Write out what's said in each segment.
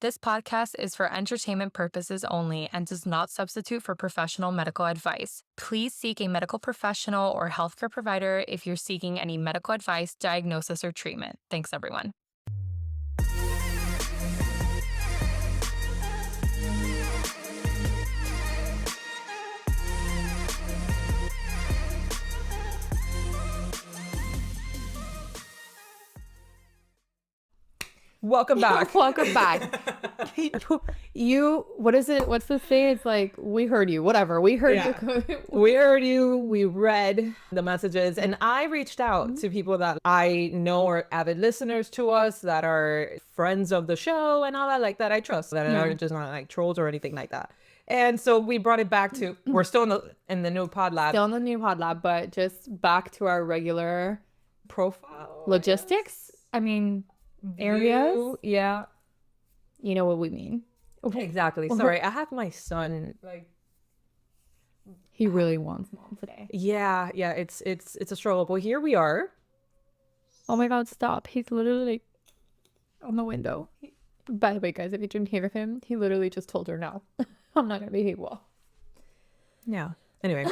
This podcast is for entertainment purposes only and does not substitute for professional medical advice. Please seek a medical professional or healthcare provider if you're seeking any medical advice, diagnosis, or treatment. Thanks, everyone. Welcome back. Welcome back. You, what is it? What's the saying? It's like, we heard you, whatever. We heard you. We heard you. We read the messages. And I reached out to people that I know are avid listeners to us, that are friends of the show and all that, like that I trust, that are just not like trolls or anything like that. And so we brought it back to, we're still in the new pod lab. Still in the new pod lab, but just back to our regular profile. Logistics. I mean, areas. View, yeah. You know what we mean. Exactly. Sorry, I have my son, like, he really wants mom today. Yeah, it's a struggle, but here we are. Oh my god, stop. He's literally like on the window. By the way, guys, if you didn't hear him, he literally just told her no. I'm not gonna behave well. Yeah. Anyway,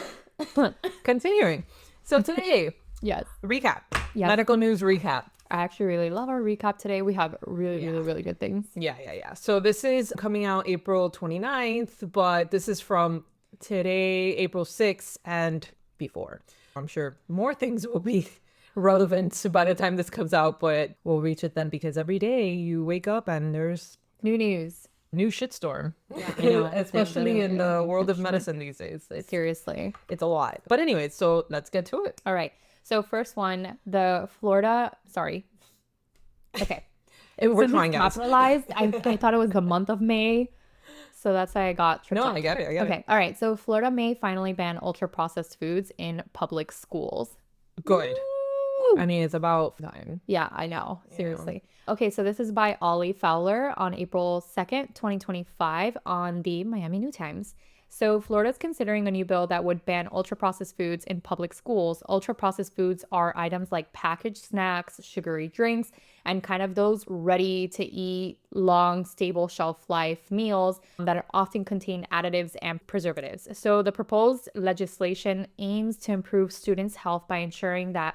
continuing. So today, yes, recap. Yes. Medical news recap. I actually really love our recap today. We have really good things. Yeah. So this is coming out April 29th, but this is from today, April 6th, and before. I'm sure more things will be relevant by the time this comes out, but we'll reach it then, because every day you wake up and there's new news. New shitstorm, especially in the world of medicine these days. Seriously, it's a lot. But anyway, so let's get to it. All right. So first one, the Florida. Sorry. Okay. We're trying out. Capitalized. I thought it was the month of May, so that's why I got tripped up. I get it. Okay. All right. So Florida may finally ban ultra processed foods in public schools. Good. I mean, it's about time. Yeah, I know. Seriously. Yeah. Okay, so this is by Ollie Fowler on April 2nd, 2025 on the Miami New Times. So Florida's considering a new bill that would ban ultra-processed foods in public schools. Ultra-processed foods are items like packaged snacks, sugary drinks, and kind of those ready-to-eat, long, stable shelf life meals that often contain additives and preservatives. So the proposed legislation aims to improve students' health by ensuring that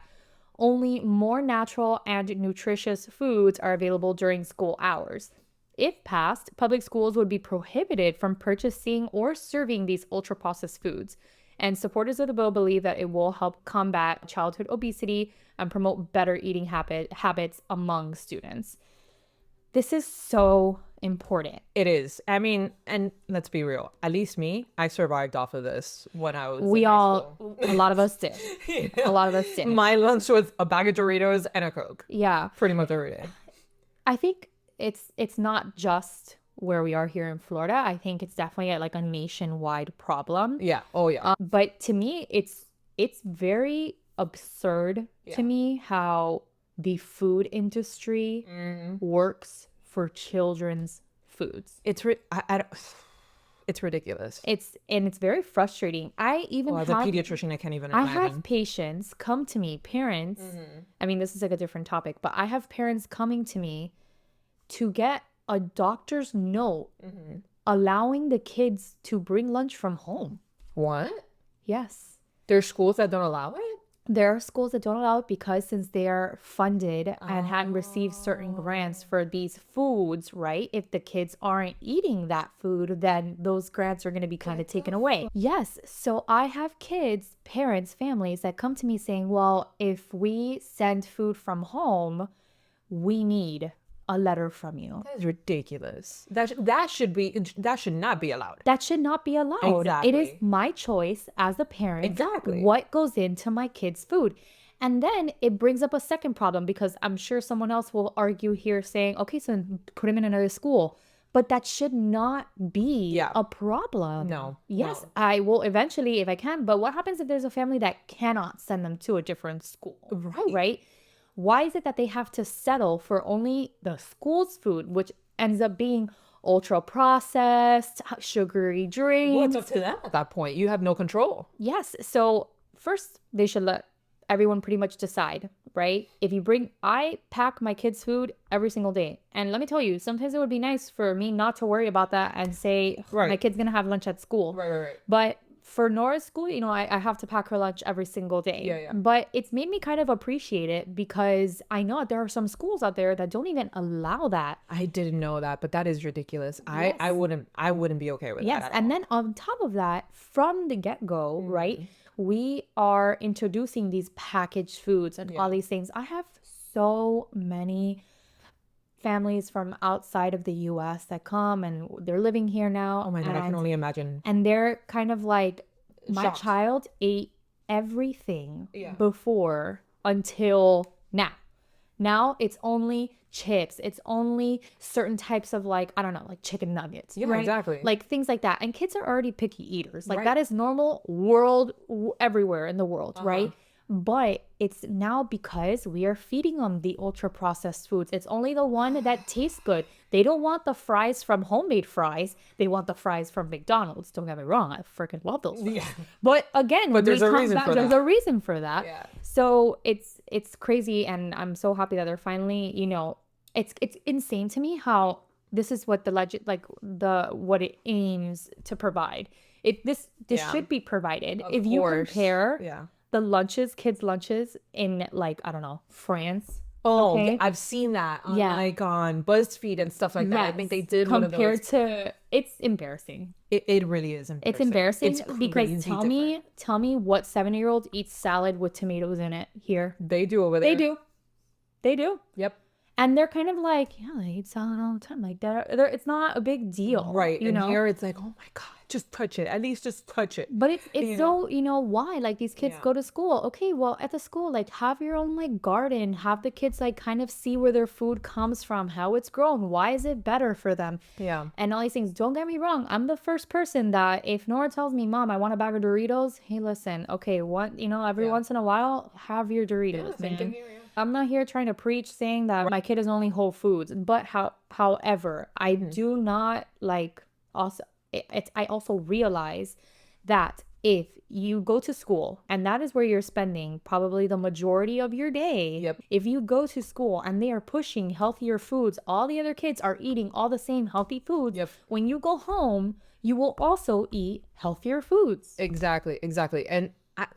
only more natural and nutritious foods are available during school hours. If passed, public schools would be prohibited from purchasing or serving these ultra-processed foods. And supporters of the bill believe that it will help combat childhood obesity and promote better eating habits among students. This is so important. It is. I mean, and let's be real. At least me, I survived off of this when I was a lot of us did. A lot of us did. My lunch was a bag of Doritos and a Coke. Yeah. Pretty much every day. I think it's not just where we are here in Florida. I think it's definitely like a nationwide problem. Yeah. Oh yeah. But to me, it's very absurd to me how the food industry works for children's foods. It's ridiculous. It's very frustrating. I even as a pediatrician, I can't even imagine. I have patients come to me, parents. I mean, this is like a different topic, but I have parents coming to me to get a doctor's note allowing the kids to bring lunch from home. What? Yes. There's schools that don't allow it? There are schools that don't allow it because since they are funded and hadn't received certain grants for these foods, right? If the kids aren't eating that food, then those grants are going to be kind of taken away. Yes. So I have kids, parents, families that come to me saying, well, if we send food from home, we need a letter from you. That is ridiculous. That should not be allowed. That should not be allowed. Exactly. It is my choice as a parent. Exactly. What goes into my kid's food. And then it brings up a second problem, because I'm sure someone else will argue here saying, okay, so put him in another school. But that should not be a problem. No. Yes, no. I will eventually if I can. But what happens if there's a family that cannot send them to a different school? Right? Why is it that they have to settle for only the school's food, which ends up being ultra processed, sugary drinks? Well, it's up to them at that point. You have no control. Yes. So first, they should let everyone pretty much decide, right? I pack my kids' food every single day. And let me tell you, sometimes it would be nice for me not to worry about that and say, Right. my kid's going to have lunch at school. Right. But for Nora's school, you know, I have to pack her lunch every single day. Yeah. But it's made me kind of appreciate it because I know there are some schools out there that don't even allow that. I didn't know that, but that is ridiculous. I wouldn't be okay with Yes. that. And then on top of that, from the get-go, right, we are introducing these packaged foods and all these things. I have so many families from outside of the US that come and they're living here now. Oh my God, I can only imagine. And they're kind of like, my Shocked. child ate everything Yeah. before until now. Now it's only chips. It's only certain types of like, I don't know, like chicken nuggets. Yeah, right? exactly. Like things like that. And kids are already picky eaters. Like Right. that is normal everywhere in the world, right? But it's now because we are feeding them the ultra processed foods. It's only the one that tastes good. They don't want the fries from homemade fries. They want the fries from McDonald's. Don't get me wrong. I freaking love those fries. Yeah. But again, But there's we a come reason back- for there's that. a reason for that. Yeah. So it's crazy, and I'm so happy that they're finally, you know, it's insane to me how this is what what it aims to provide. This Yeah. should be provided. Of If you course. compare Yeah. the kids' lunches in like, I don't know, France. Oh, Okay. yeah, I've seen that on Yeah. like on BuzzFeed and stuff like that. I think they did one of compared those. to, it's embarrassing. It really is embarrassing. It's embarrassing It's because crazy tell me what 7-year-old eats salad with tomatoes in it here. They do over there. They do. Yep. And they're kind of like, yeah, they eat salad all the time. Like it's not a big deal. Right. You and know? here it's like, oh my God, just touch it. At least just touch it. But it's You so, you know, why? Like these kids Yeah. go to school. Okay, well, at the school, like have your own like garden. Have the kids like kind of see where their food comes from, how it's grown. Why is it better for them? Yeah. And all these things. Don't get me wrong. I'm the first person that if Nora tells me, Mom, I want a bag of Doritos. Hey, listen, okay, every once in a while, have your Doritos, man. I'm not here trying to preach saying that my kid is only whole foods, but however, I do not like also. I also realize that if you go to school and that is where you're spending probably the majority of your day, Yep. if you go to school and they are pushing healthier foods, all the other kids are eating all the same healthy foods. Yep. When you go home, you will also eat healthier foods. Exactly. And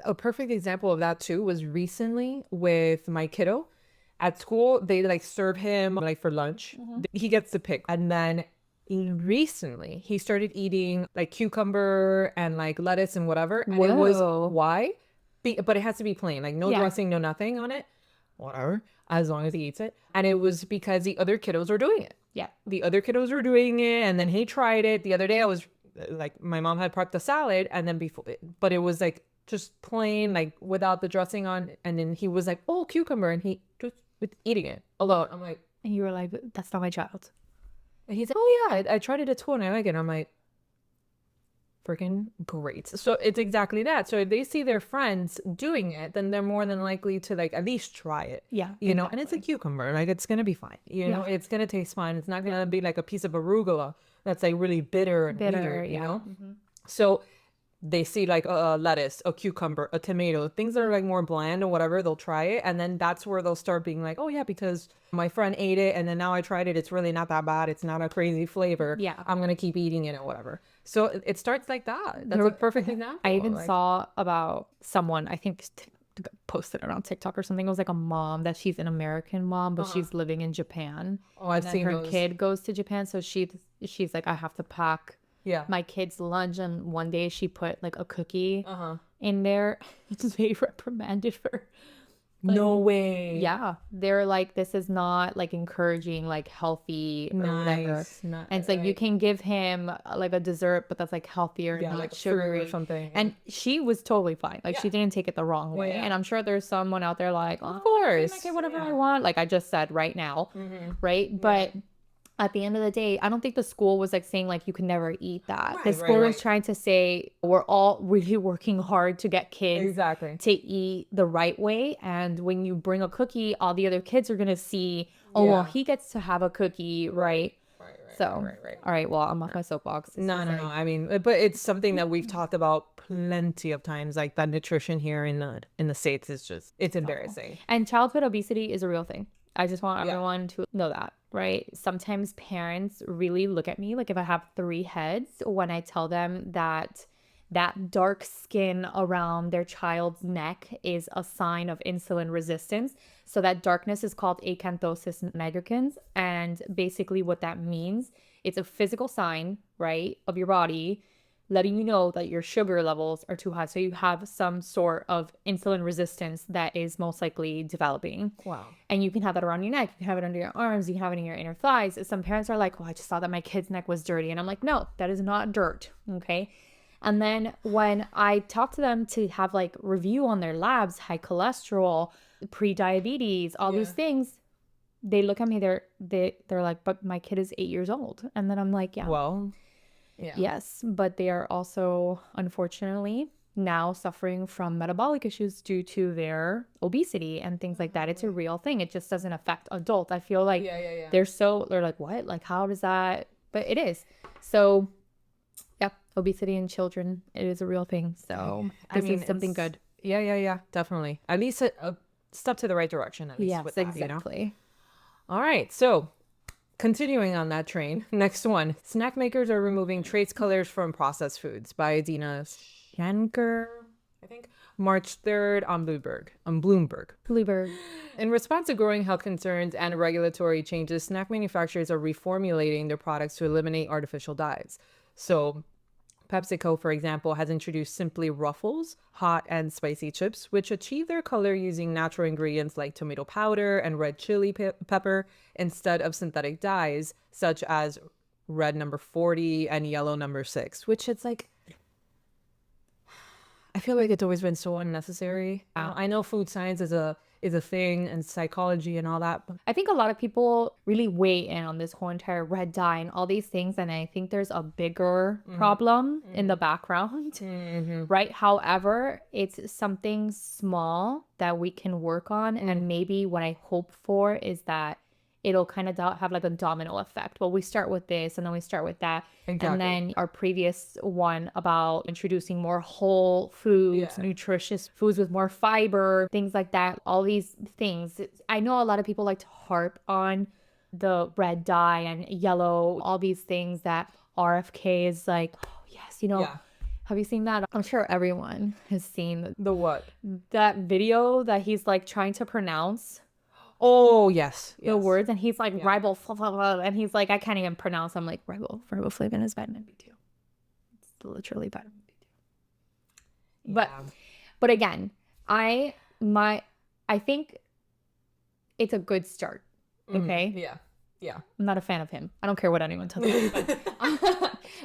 a perfect example of that too was recently with my kiddo at school. They like serve him like for lunch. He gets to pick, and then recently he started eating like cucumber and like lettuce and whatever. And it was Whoa. why? But it has to be plain, like no Yeah. dressing, no nothing on it. Whatever, as long as he eats it. And it was because the other kiddos were doing it. Yeah. The other kiddos were doing it, and then he tried it. The other day I was like, my mom had prepped the salad, and then but it was like just plain, like without the dressing on. And then he was like, oh, cucumber, and he just was eating it alone. I'm like, And you were like, that's not my child. and he's like, oh yeah, I tried it at school and I like it. And I'm like, freaking great. So it's exactly that. So if they see their friends doing it, then they're more than likely to like at least try it. Yeah, You know, and it's a cucumber, like it's gonna be fine. You know, it's gonna taste fine. It's not gonna be like a piece of arugula that's like really bitter and weird, you know? So they see like a lettuce, a cucumber, a tomato, things that are like more bland or whatever, they'll try it. And then that's where they'll start being like, oh yeah, because my friend ate it and then now I tried it. It's really not that bad. It's not a crazy flavor. Yeah. I'm going to keep eating it or whatever. So it starts like that. That's a perfect example. I even like, saw about someone, I think posted it on TikTok or something. It was like a mom that she's an American mom, but she's living in Japan. Oh, I've And seen her those. kid goes to Japan, so she's like, I have to pack Yeah. my kid's lunch. And one day she put like a cookie Uh-huh. in there. They reprimanded her. No way. Yeah, they're like, this is not like encouraging like healthy or whatever. Nice. And it's like you can give him like a dessert, but that's like healthier, Yeah, not like sugary fruit or something. And she was totally fine. Like she didn't take it the wrong way. yeah. And I'm sure there's someone out there like, oh, Of course. I can whatever I want. Like I just said right now, right? But at the end of the day, I don't think the school was like saying like you can never eat that. The Right, school was right. trying to say we're all really working hard to get kids Exactly. to eat the right way. And when you bring a cookie, all the other kids are gonna see, oh well, Yeah. he gets to have a cookie, right? All right, well, I'm off my soapbox. This No, is no, like- no. I mean, but it's something that we've talked about plenty of times. Like that nutrition here in the States is just, it's embarrassing. And childhood obesity is a real thing. I just want Yeah. everyone to know that, right? Sometimes parents really look at me like if I have 3 heads when I tell them that that dark skin around their child's neck is a sign of insulin resistance. So that darkness is called acanthosis nigricans. And basically what that means, it's a physical sign, right, of your body letting you know that your sugar levels are too high. So you have some sort of insulin resistance that is most likely developing. Wow. And you can have that around your neck. You can have it under your arms. You can have it in your inner thighs. Some parents are like, well, I just thought that my kid's neck was dirty. And I'm like, no, that is not dirt. Okay. And then when I talk to them to have like review on their labs, high cholesterol, pre-diabetes, all these things, they look at me, they're like, but my kid is 8 years old. And then I'm like, yeah. Well, yeah. Yes, but they are also, unfortunately, now suffering from metabolic issues due to their obesity and things like that. It's a real thing. It just doesn't affect adults. I feel like they're like, what? Like, how does that? But it is. So, yeah, obesity in children, it is a real thing. So, this is something good. Yeah, definitely. At least a step to the right direction. At least Yes, with that, exactly. All right, so continuing on that train, next one. Snack makers are removing trace colors from processed foods by Dina Shanker, I think, March 3rd on Bloomberg. Bluebird. In response to growing health concerns and regulatory changes, snack manufacturers are reformulating their products to eliminate artificial dyes. So PepsiCo, for example, has introduced Simply Ruffles hot and spicy chips, which achieve their color using natural ingredients like tomato powder and red chili pepper instead of synthetic dyes, such as red number 40 and yellow number 6, which it's like, I feel like it's always been so unnecessary. I know food science is a thing and psychology and all that. But I think a lot of people really weigh in on this whole entire red dye and all these things. And I think there's a bigger problem in the background, right? However, it's something small that we can work on. And maybe what I hope for is that it'll kind of have like a domino effect. Well, we start with this and then we start with that. Exactly. And then our previous one about introducing more whole foods, nutritious foods with more fiber, things like that. All these things. I know a lot of people like to harp on the red dye and yellow, all these things that RFK is like, oh, yes, have you seen that? I'm sure everyone has seen the what? that video that he's like trying to pronounce Oh, yes. the words, and he's like riboflavin, blah, blah, blah, and he's like, I can't even pronounce. I'm like, riboflavin is vitamin B2. It's literally vitamin B2. But again, I think it's a good start. Okay. Yeah. I'm not a fan of him. I don't care what anyone tells me.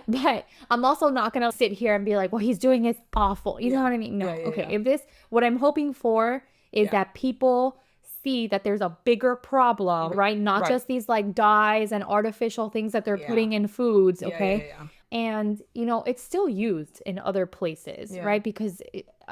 But I'm also not gonna sit here and be like, well, he's doing is awful. You know what I mean? No. If what I'm hoping for is that people see that there's a bigger problem, right? Not just these like dyes and artificial things that they're putting in foods, okay? And, it's still used in other places, right? Because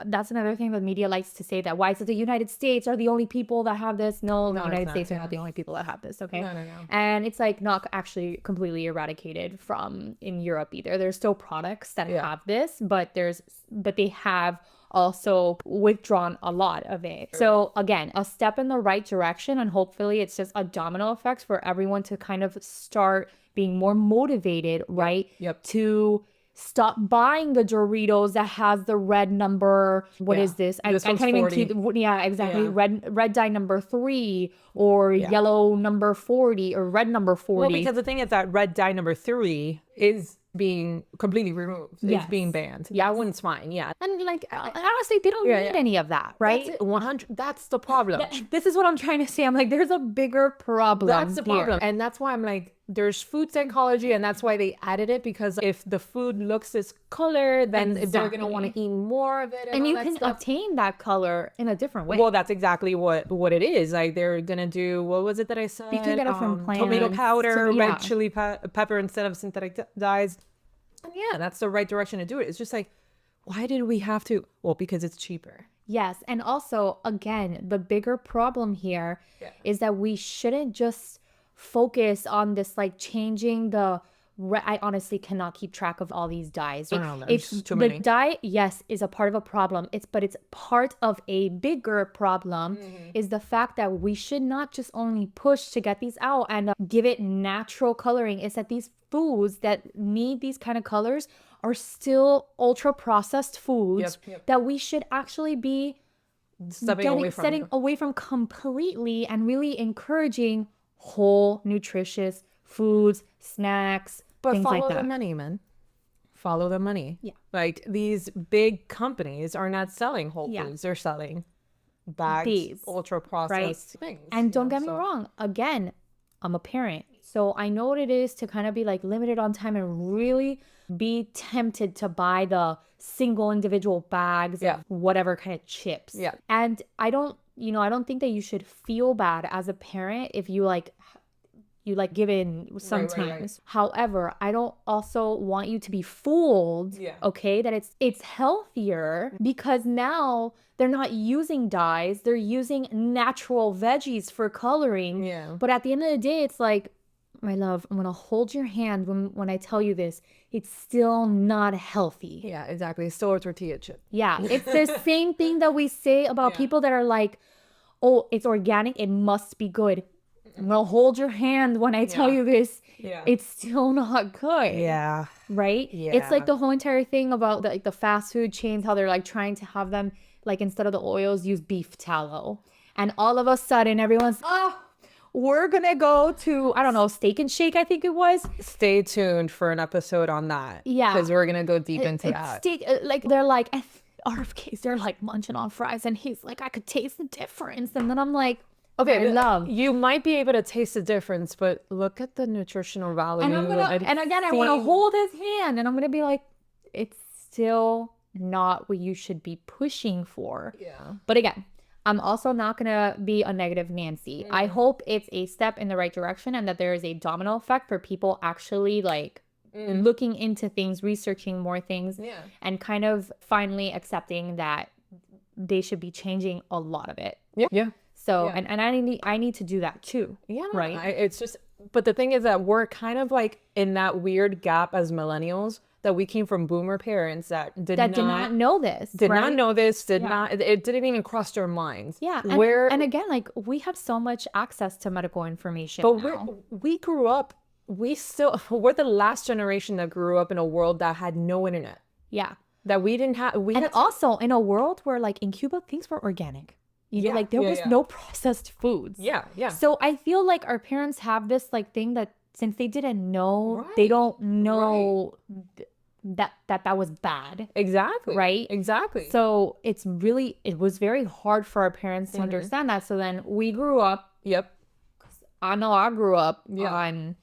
that's another thing that media likes to say, that why is it the United States are the only people that have this? No, the United States are not the only people that have this, okay? No. And it's like not actually completely eradicated from in Europe either. There's still products that have this, but they have also withdrawn a lot of it. So again, a step in the right direction, and hopefully it's just a domino effect for everyone to kind of start being more motivated, right? To stop buying the Doritos that has the red number. What is this? I can't even keep. Exactly. Red dye number 3 or yellow number 40 or red number 40. Well, because the thing is that red dye number 3 is being completely removed. It's being banned. That one's fine. And like honestly, they don't need any of that, right? That's 100. That's the problem. This is what I'm trying to say. I'm like, there's a bigger problem. That's the problem. here. And that's why I'm like, there's food psychology, and that's why they added it, because if the food looks this color, then they're gonna want to eat more of it. And you can obtain that color in a different way. Well, that's exactly what it is. Like they're gonna do, what was it that I said? You can get it from plants. Tomato powder, red chili pepper instead of synthetic dyes. And that's the right direction to do it. It's just like, why did we have to? Well, because it's cheaper. Yes. And also, again, the bigger problem here is that we shouldn't just focus on this like changing the I honestly cannot keep track of all these dyes. I don't know, there's too the many. dye, yes, is a part of a problem. But it's part of a bigger problem is the fact that we should not just only push to get these out and give it natural coloring. It's that these foods that need these kind of colors are still ultra processed foods that we should actually be setting away from completely, and really encouraging whole nutritious foods, snacks, But things like follow that. the money, man. Follow the money. Yeah. Like these big companies are not selling whole Yeah. foods. They're selling bags, These, ultra processed things. And you don't know, get me so- wrong, again, I'm a parent, so I know what it is to kind of be like limited on time and really be tempted to buy the single individual bags Yeah. of whatever kind of chips. Yeah. And I don't think that you should feel bad as a parent if you give in sometimes. However, I don't also want you to be fooled, okay, that it's healthier because now they're not using dyes, they're using natural veggies for coloring. Yeah. But at the end of the day, it's like, my love, I'm gonna hold your hand when I tell you this. It's still not healthy. Yeah, exactly. It's still a tortilla chip. Yeah, it's the same thing that we say about people that are like, oh, it's organic, it must be good. I'm gonna hold your hand when I tell you this. Yeah. It's still not good. Yeah. Right? Yeah. It's like the whole entire thing about the fast food chains, how they're like trying to have them, like, instead of the oils, use beef tallow. And all of a sudden, everyone's, we're gonna go to, I don't know, Steak and Shake, I think it was. Stay tuned for an episode on that. Yeah. Because we're gonna go deep into that. Steak, like, they're like, RFKs, they're like munching on fries, and he's like, I could taste the difference. And then I'm like, Okay, I love. You might be able to taste the difference, but look at the nutritional value. And again, I want to hold his hand, and I'm gonna be like, it's still not what you should be pushing for. Yeah. But again, I'm also not gonna be a negative Nancy. I hope it's a step in the right direction, and that there is a domino effect for people actually like looking into things, researching more things, and kind of finally accepting that they should be changing a lot of it. Yeah. So and I need to do that too. Yeah. Right. It's just, but the thing is that we're kind of like in that weird gap as millennials, that we came from boomer parents that did not know this. did right? not know this, it didn't even cross their minds. Yeah. And again, like, we have so much access to medical information. But now. we grew up, we're the last generation that grew up in a world that had no internet. Yeah. That we didn't have, Also in a world where, like, in Cuba, things were organic. You know, like, there was no processed foods. Yeah. So I feel like our parents have this, like, thing that since they didn't know, they don't know that was bad. Exactly. Right? Exactly. So it was very hard for our parents to understand that. So then we grew up. Yep. I know I grew up on,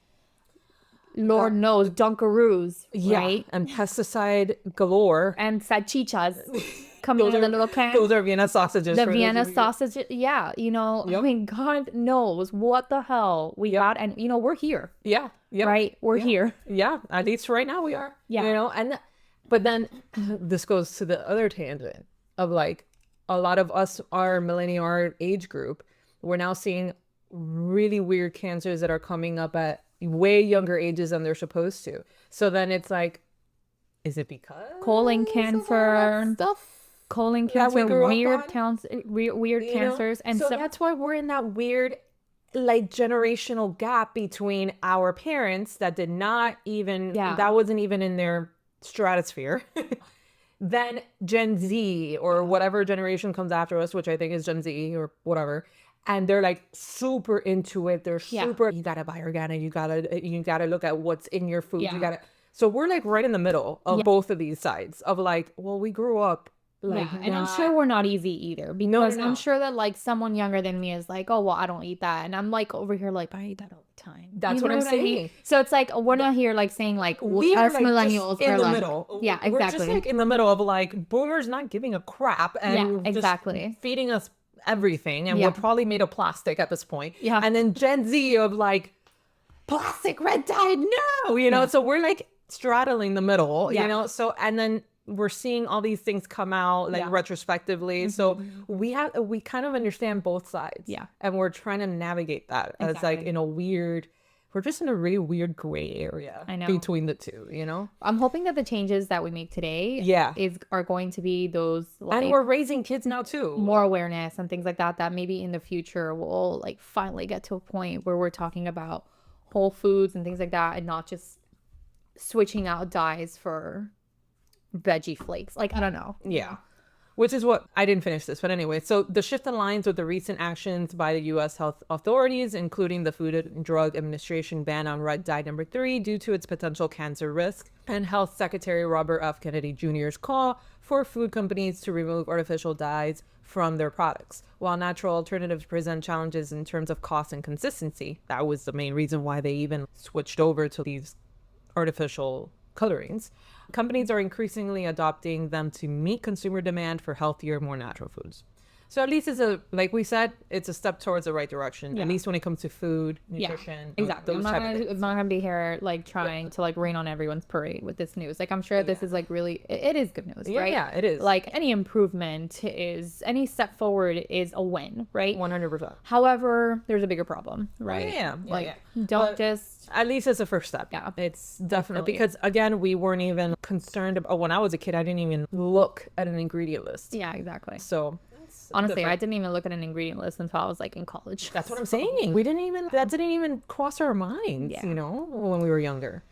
Lord knows, Dunkaroos, right? And pesticide galore. And salchichas coming in the little can. Those are Vienna sausages. The Vienna sausage, I mean, God knows what the hell we got, and we're here. Yeah. Yep. Right? We're here. Yeah. At least right now we are. Yeah. But then this goes to the other tangent of, like, a lot of us, our millennial age group, we're now seeing really weird cancers that are coming up at way younger ages than they're supposed to. So then it's like, is it because colon cancer stuff? Colon that we cancer, grew up weird on? cancers, and so that's why we're in that weird, like, generational gap between our parents that did not even that wasn't even in their stratosphere. Then Gen Z or whatever generation comes after us, which I think is Gen Z or whatever. And they're like super into it. They're super, you gotta buy organic. You gotta look at what's in your food. Yeah. So we're like right in the middle of both of these sides of, like, well, we grew up like, and I'm sure we're not easy either, because No. I'm sure that, like, someone younger than me is like, oh, well, I don't eat that, and I'm like over here like, I eat that all the time. That's You what know I'm I saying. mean? So it's like, we're not here like saying like we us are like millennials just in are the like, middle. Yeah, exactly. We're just like in the middle of, like, boomers not giving a crap and just feeding us everything, and we're probably made of plastic at this point. Yeah. And then Gen Z of, like, plastic red dye, no, so we're like straddling the middle, so, and then we're seeing all these things come out like retrospectively. So we kind of understand both sides. Yeah. And we're trying to navigate that as like in a weird, we're just in a really weird gray area between the two, you know? I'm hoping that the changes that we make today are going to be those, like, and we're raising kids now too. More awareness and things like that, that maybe in the future we'll like finally get to a point where we're talking about whole foods and things like that and not just switching out dyes for veggie flakes. Like, I don't know. Yeah. Which is what I didn't finish this, but anyway. So the shift aligns with the recent actions by the U.S. health authorities, including the Food and Drug Administration ban on red dye number 3 due to its potential cancer risk, and Health Secretary Robert F. Kennedy Jr.'s call for food companies to remove artificial dyes from their products. While natural alternatives present challenges in terms of cost and consistency, that was the main reason why they even switched over to these artificial colorings. Companies are increasingly adopting them to meet consumer demand for healthier, more natural foods. So at least like we said, it's a step towards the right direction, at least when it comes to food, nutrition. Exactly. I'm not gonna be here like trying to like rain on everyone's parade with this news. Like, I'm sure this is like really, it is good news, right? Yeah, it is. Like, any improvement is, any step forward is a win, right? 100%. However, there's a bigger problem, right? Don't just... At least it's a first step. Yeah. It's definitely, because again, we weren't even concerned about, when I was a kid, I didn't even look at an ingredient list. Yeah, exactly. So... Honestly, I didn't even look at an ingredient list until I was like in college. That's what I'm saying. That didn't even cross our minds, you know, when we were younger.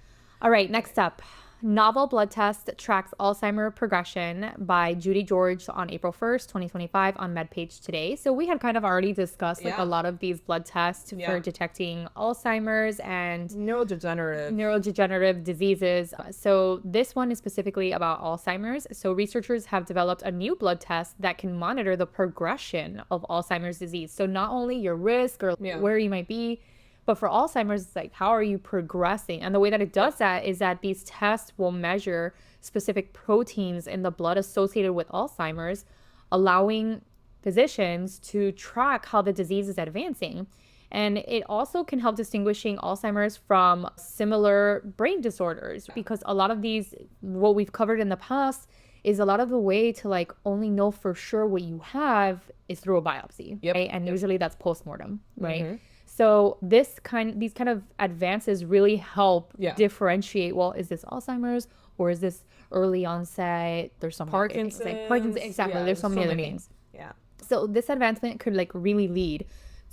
All right, next up. Novel blood test tracks Alzheimer progression by Judy George on April 1st, 2025 on MedPage Today. So we had kind of already discussed like a lot of these blood tests for detecting Alzheimer's and neurodegenerative diseases. So this one is specifically about Alzheimer's. So researchers have developed a new blood test that can monitor the progression of Alzheimer's disease. So not only your risk or where you might be, but for Alzheimer's, it's like, how are you progressing? And the way that it does that is that these tests will measure specific proteins in the blood associated with Alzheimer's, allowing physicians to track how the disease is advancing. And it also can help distinguishing Alzheimer's from similar brain disorders, because a lot of these, what we've covered in the past, is a lot of the way to like only know for sure what you have is through a biopsy, right? And usually that's postmortem, right? So these kind of advances really help differentiate, well, is this Alzheimer's or is this early onset? There's some Parkinson's. Exactly. There's so many other things. Yeah. So this advancement could like really lead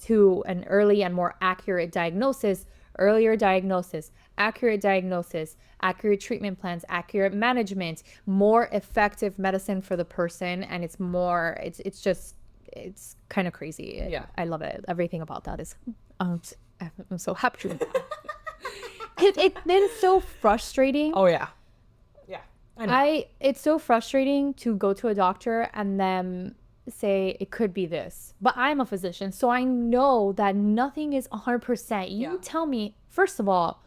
to an early and more accurate diagnosis, earlier diagnosis, accurate treatment plans, accurate management, more effective medicine for the person. And it's kind of crazy. Yeah. I love it. Everything about that is, I'm so happy with that. It is so frustrating. Oh yeah. Yeah. I know. It's so frustrating to go to a doctor and then say it could be this, but I'm a physician, so I know that nothing is 100%. You tell me, first of all,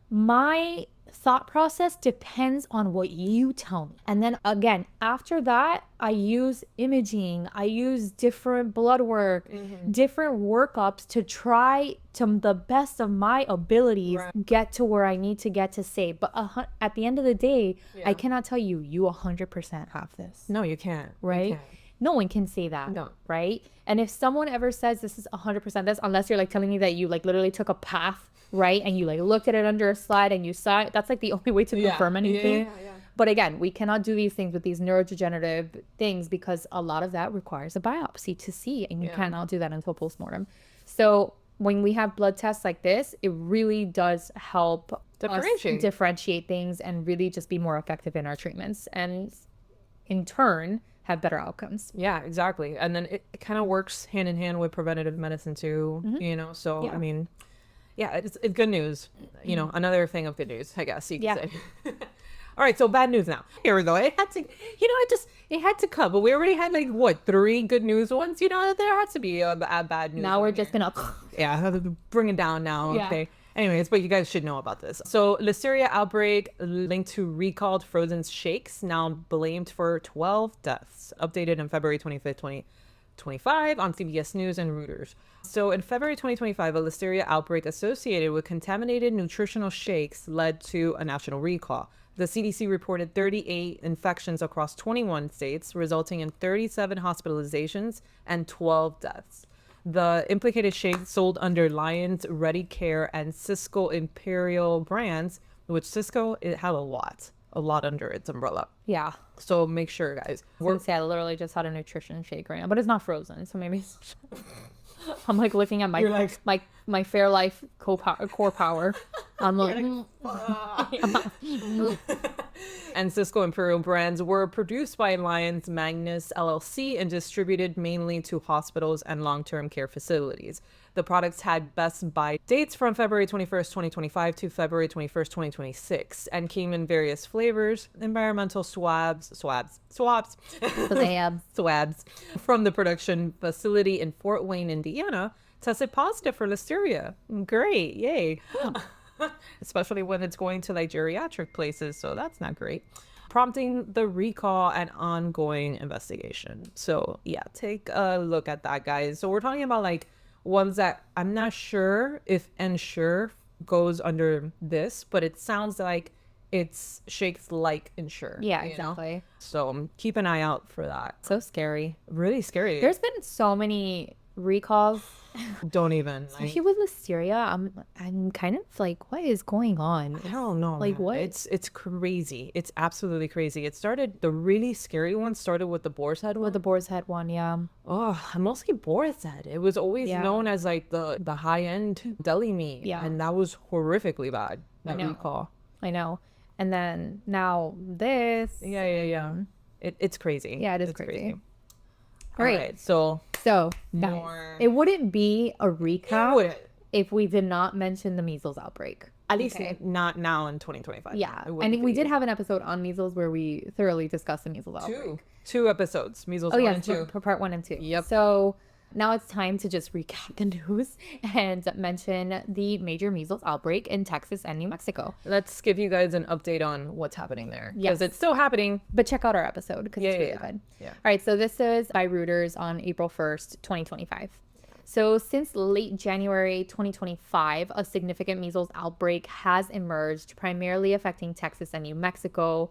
my thought process depends on what you tell me. And then again, after that, I use imaging, I use different blood work, different workups to try to the best of my abilities get to where I need to get to save. But at the end of the day, I cannot tell you 100% have this. No, you can't. Right? You can't. No one can say that. No. Right? And if someone ever says this is 100% this, unless you're like telling me that you like literally took a path, right? And you like looked at it under a slide and you saw it, that's like the only way to confirm anything. But again, we cannot do these things with these neurodegenerative things because a lot of that requires a biopsy to see, and you cannot do that until postmortem. So when we have blood tests like this, it really does help differentiate things and really just be more effective in our treatments, and in turn have better outcomes. Yeah, exactly. And then it kind of works hand in hand with preventative medicine too, you know? So, I mean, yeah, it's good news. You know, another thing of good news, I guess you could say. All right, so bad news now. Here though, it had to, you know, it had to come. But we already had like what 3 good news ones. You know, there has to be a bad news. Now we're just gonna bring it down now. Yeah. Okay. Anyways, but you guys should know about this. So Listeria outbreak linked to recalled frozen shakes, now blamed for 12 deaths. Updated on February 25th, 2025 on CBS News and Reuters. So in February 2025, a Listeria outbreak associated with contaminated nutritional shakes led to a national recall. The CDC reported 38 infections across 21 states, resulting in 37 hospitalizations and 12 deaths. The implicated shakes sold under Lions, Ready Care, and Cisco Imperial brands, which Cisco, it had a lot under its umbrella. Yeah. So make sure, guys. I literally just had a nutrition shake right now, but it's not frozen, so maybe I'm like looking at my Fairlife core power. I'm like, And Cisco Imperial brands were produced by Lions Magnus LLC and distributed mainly to hospitals and long-term care facilities. The products had best buy dates from February 21st, 2025 to February 21st, 2026 and came in various flavors. Environmental swabs swabs. From the production facility in Fort Wayne, Indiana, tested positive for Listeria. Great, yay. Especially when it's going to like geriatric places, so that's not great. Prompting the recall and ongoing investigation. So yeah, take a look at that, guys. So we're talking about like ones that I'm not sure if Ensure goes under this, but it sounds like it's shakes like Ensure. Yeah, exactly. So keep an eye out for that. So scary. Really scary. There's been so many recalls. Don't even. Especially with Listeria, I'm kind of like, what is going on? I don't know. Like, man. what? It's crazy. It's absolutely crazy. The really scary one started with the boar's head one. With the boar's head one, yeah. Oh, mostly boar's head. It was always Yeah. known as like the high-end deli meat. Yeah. And that was horrifically bad. That know. recall. I know. And then now this. Yeah. It's crazy. Yeah, it is It's crazy. All Right. right. So So, guys, more. it wouldn't be a recap Wouldn't. if we did not mention the measles outbreak. At least Okay. not now in 2025. Yeah. It wouldn't And we be. did have an episode on measles where we thoroughly discussed the measles outbreak. Two episodes. Measles Oh, 1 yeah, and 2. for part 1 and 2. Yep. So now it's time to just recap the news and mention the major measles outbreak in Texas and New Mexico. Let's give you guys an update on what's happening there. Yes. Because it's still happening. But check out our episode because it's really good. Yeah. All right, so this is by Reuters on April 1st, 2025. So since late January 2025, a significant measles outbreak has emerged, primarily affecting Texas and New Mexico.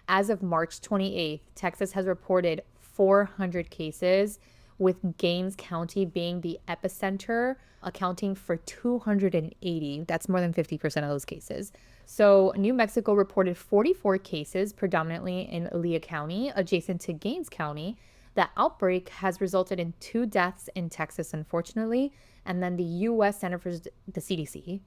As of March 28th, Texas has reported 400 cases, with Gaines County being the epicenter, accounting for 280. That's more than 50% of those cases. So New Mexico reported 44 cases, predominantly in Lea County, adjacent to Gaines County. The outbreak has resulted in 2 deaths in Texas, unfortunately. And then the U.S. Center for the CDC,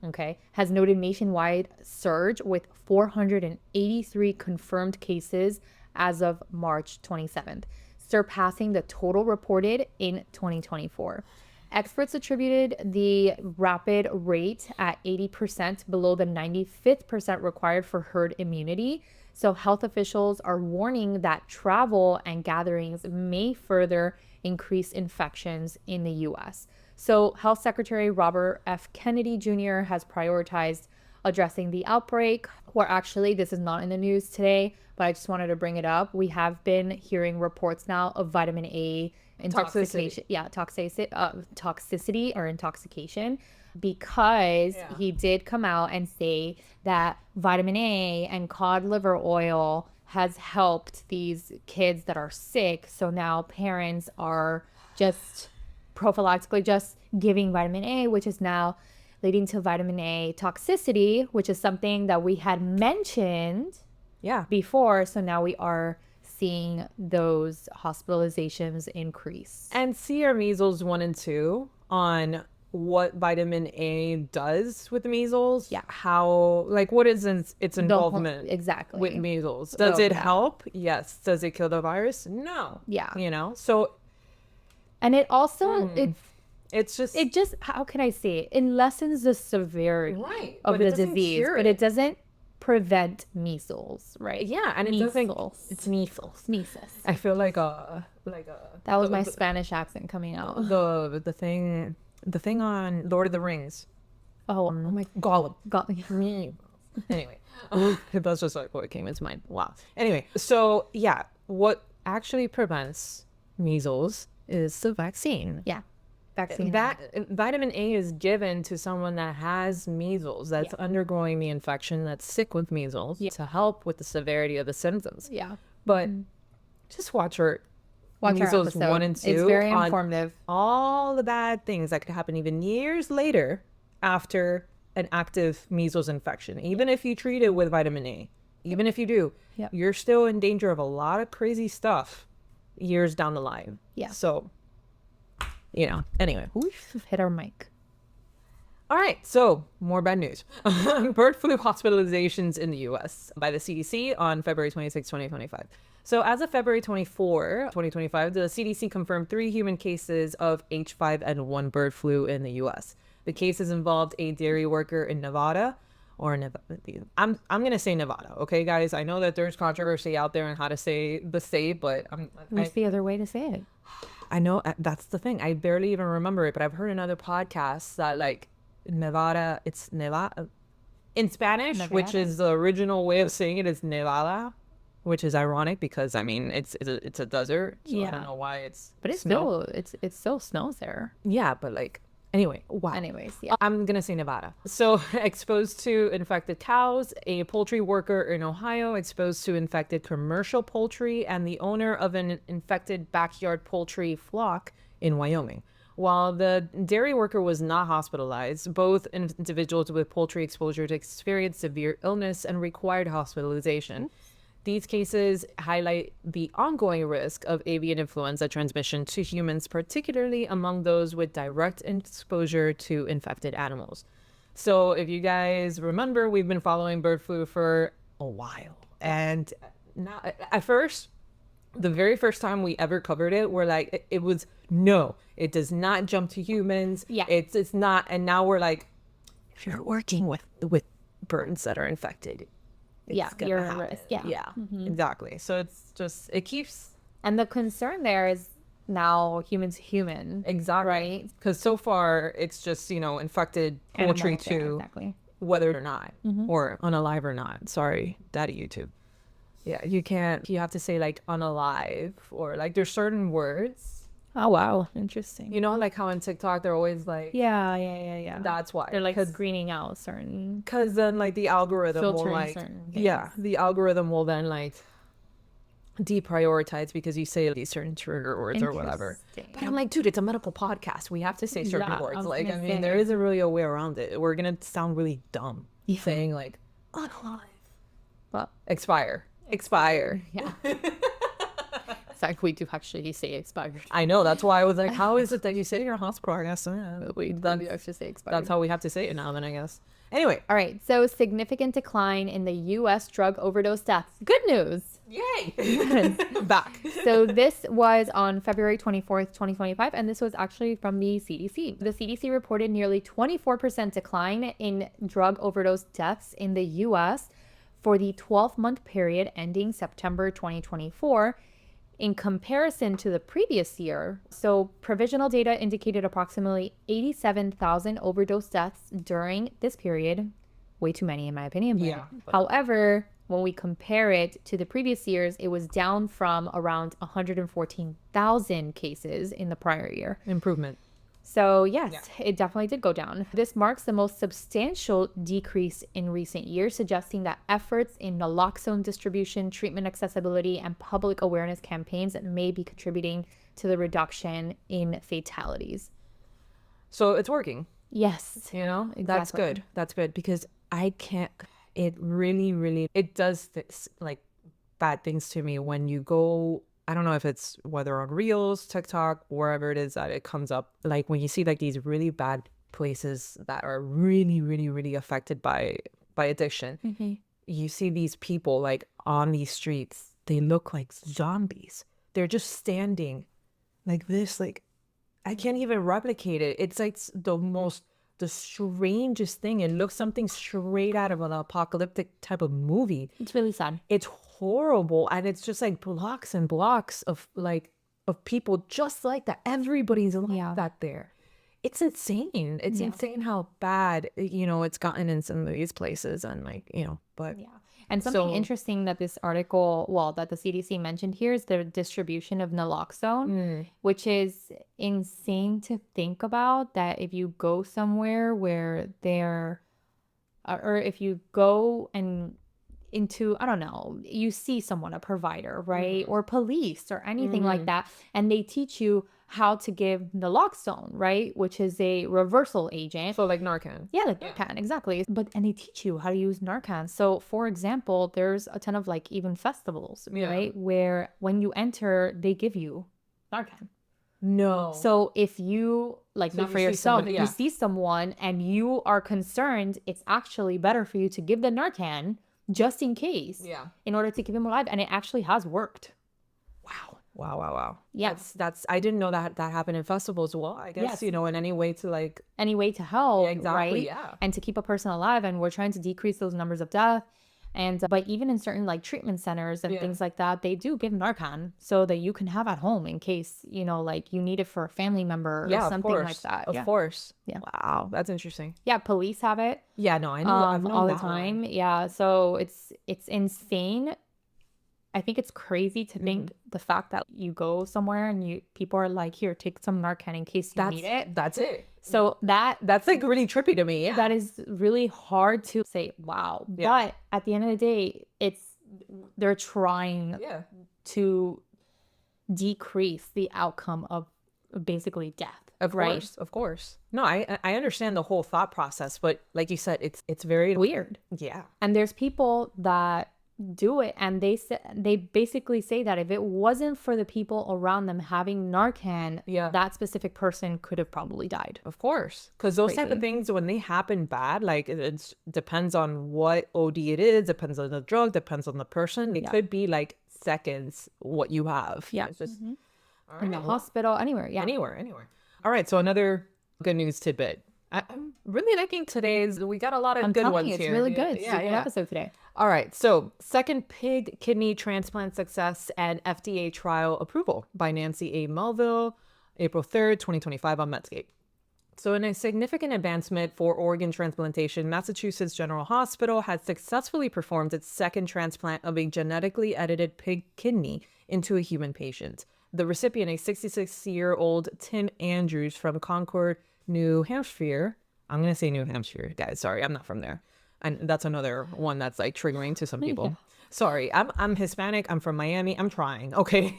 has noted nationwide surge with 483 confirmed cases as of March 27th, surpassing the total reported in 2024. Experts attributed the rapid rate at 80% below the 95th percent required for herd immunity. So health officials are warning that travel and gatherings may further increase infections in the U.S. So Health Secretary Robert F. Kennedy Jr. has prioritized addressing the outbreak. Or actually, this is not in the news today, but I just wanted to bring it up. We have been hearing reports now of vitamin A intoxication. Toxicity or intoxication, because he did come out and say that vitamin A and cod liver oil has helped these kids that are sick. So now parents are just prophylactically just giving vitamin A, which is now leading to vitamin A toxicity, which is something that we had mentioned before. So now we are seeing those hospitalizations increase. And see our measles 1 and 2 on what vitamin A does with the measles. Yeah. How, like, what is its involvement exactly with measles? Does it help? Yes. Does it kill the virus? No. Yeah. You know, so. And it also, it just, how can I say it? It lessens the severity of the disease, but it doesn't prevent measles, right? Yeah, and it doesn't. It's measles. Measles. I feel like That was my Spanish accent coming out. the thing on Lord of the Rings. Oh my Gollum. Anyway, that's just like what came into mind. Wow. Anyway, so yeah, what actually prevents measles is the vaccine. Yeah. Vaccine. That vitamin A is given to someone that has measles, that's undergoing the infection, that's sick with measles, to help with the severity of the symptoms. Yeah. But just watch our measles episode. 1 and 2. It's very on informative. all the bad things that could happen even years later after an active measles infection. Even if you treat it with vitamin A, even if you do, you're still in danger of a lot of crazy stuff years down the line. Yeah. So, you know, anyway. We've hit our mic. All right, so more bad news. Bird flu hospitalizations in the U.S. by the CDC on February 26, 2025. So as of February 24, 2025, the CDC confirmed 3 human cases of H5N1 bird flu in the U.S. The cases involved a dairy worker in Nevada, or I'm going to say Nevada, okay, guys? I know that there's controversy out there on how to say the state, but What's the other way to say it? I know that's the thing. I barely even remember it, but I've heard in other podcasts that like Nevada, it's Nevada in Spanish, which is the original way of saying it is Nevada, which is ironic because I mean it's a desert, so I don't know why it's. But it's snow. still it still snows there. Yeah, but like anyway, wow. Anyways, yeah. I'm gonna say Nevada. So exposed to infected cows, a poultry worker in Ohio exposed to infected commercial poultry, and the owner of an infected backyard poultry flock in Wyoming. While the dairy worker was not hospitalized, both individuals with poultry exposure experienced severe illness and required hospitalization. These cases highlight the ongoing risk of avian influenza transmission to humans, particularly among those with direct exposure to infected animals. So if you guys remember, we've been following bird flu for a while. And not, at first, the very first time we ever covered it, we're like, it was, no, it does not jump to humans. Yeah. It's not. And now we're like, if you're working with birds that are infected, you're at risk. Yeah, exactly. So it's just, it keeps. And the concern there is now human to human. Exactly. Right? Because so far it's just, infected poultry Animals, yeah, to exactly. whether or not, or unalive or not. Sorry, Daddy YouTube. Yeah, you have to say like unalive or like there's certain words. Oh, wow. Interesting. Like how on TikTok they're always like, Yeah. that's why. They're like screening out certain. Because then like the algorithm will Filtering like, certain things. yeah, the algorithm will then like deprioritize because you say these certain trigger words or whatever. But I'm like, dude, it's a medical podcast. We have to say certain Yeah, words. I was Like, gonna I mean, say. there isn't really a way around it. We're going to sound really dumb saying like, unalive. Well, Expire. yeah. It's like we do actually say expired. I know. That's why I was like, how is it that you say your hospital? I guess We do actually say expired. that's how we have to say it now, then I guess. Anyway. All right. So significant decline in the U.S. drug overdose deaths. Good news. Yay. Back. So this was on February 24th, 2025, and this was actually from the CDC. The CDC reported nearly 24% decline in drug overdose deaths in the U.S. for the 12-month period ending September 2024 in comparison to the previous year. So provisional data indicated approximately 87,000 overdose deaths during this period. Way too many in my opinion. But however, when we compare it to the previous years, it was down from around 114,000 cases in the prior year. Improvement. So yes, it definitely did go down. This marks the most substantial decrease in recent years, suggesting that efforts in naloxone distribution, treatment accessibility, and public awareness campaigns may be contributing to the reduction in fatalities. So it's working. Yes. That's good. That's good because it really, it does this, like bad things to me when you go, I don't know if it's whether on Reels, TikTok, wherever it is that it comes up, like when you see like these really bad places that are really affected by addiction, you see these people like on these streets, they look like zombies. They're just standing like this, like I can't even replicate it. It's like the strangest thing. It looks something straight out of an apocalyptic type of movie. It's really sad. It's horrible, and it's just like blocks and blocks of people just like that. Everybody's like that there. It's insane. It's insane how bad it's gotten in some of these places, and But Yeah. And something So- interesting that this article, well, that the CDC mentioned here is the distribution of naloxone, which is insane to think about, that if you go somewhere where there, or if you go and into, I don't know, you see someone, a provider, right? Or police or anything like that, and they teach you how to give naloxone, right? Which is a reversal agent. so like Narcan. Yeah, like Narcan, exactly. But and they teach you how to use Narcan. So, for example, there's a ton of like even festivals, Yeah. right, where when you enter, they give you Narcan. No. So if you like, So not you for see yourself, somebody- yeah. you see someone and you are concerned, it's actually better for you to give the Narcan just in case, Yeah. in order to keep him alive, and it actually has worked. Wow. Yeah. That's I didn't know that happened in festivals as well. I guess, Yes. you know, in any way to like, Any way to help, Yeah, exactly, right? yeah. And to keep a person alive, and we're trying to decrease those numbers of death. And but even in certain like treatment centers and Yeah. things like that, they do give Narcan so that you can have at home in case, you know, like you need it for a family member or yeah, something of course. like that. Of Yeah. course. Yeah. Wow, that's interesting. Yeah, police have it. Yeah, no, I know. I've known All the that one. time. Yeah, so it's insane. I think it's crazy to think the fact that you go somewhere and people are like, here, take some Narcan in case you need it. That's it. So That's like really trippy to me. Yeah. that is really hard to say, wow. Yeah. But at the end of the day, they're trying Yeah. to decrease the outcome of basically death. Of right? course. Of course. No, I understand the whole thought process, but like you said, it's very Weird. Yeah. And there's people that do it, and they basically say that if it wasn't for the people around them having Narcan, Yeah. that specific person could have probably died. Of course. Because those type of Crazy. things, when they happen bad, like it depends on what OD it is, depends on the drug, depends on the person. It could be like seconds what you have. Yeah. It's just all In the right, hospital, anywhere. Yeah. anywhere. All right. So another good news tidbit. I'm really liking today's. We got a lot of I'm good telling ones you, it's here. really good. It's Yeah, a good yeah. episode today. All right. So, second pig kidney transplant success and FDA trial approval by Nancy A. Melville, April 3rd, 2025 on Medscape. So, in a significant advancement for organ transplantation, Massachusetts General Hospital has successfully performed its second transplant of a genetically edited pig kidney into a human patient. The recipient, a 66-year-old Tim Andrews from Concord, New Hampshire. I'm going to say New Hampshire, guys. Sorry, I'm not from there. And that's another one that's like triggering to some people. Sorry, I'm Hispanic. I'm from Miami. I'm trying. Okay.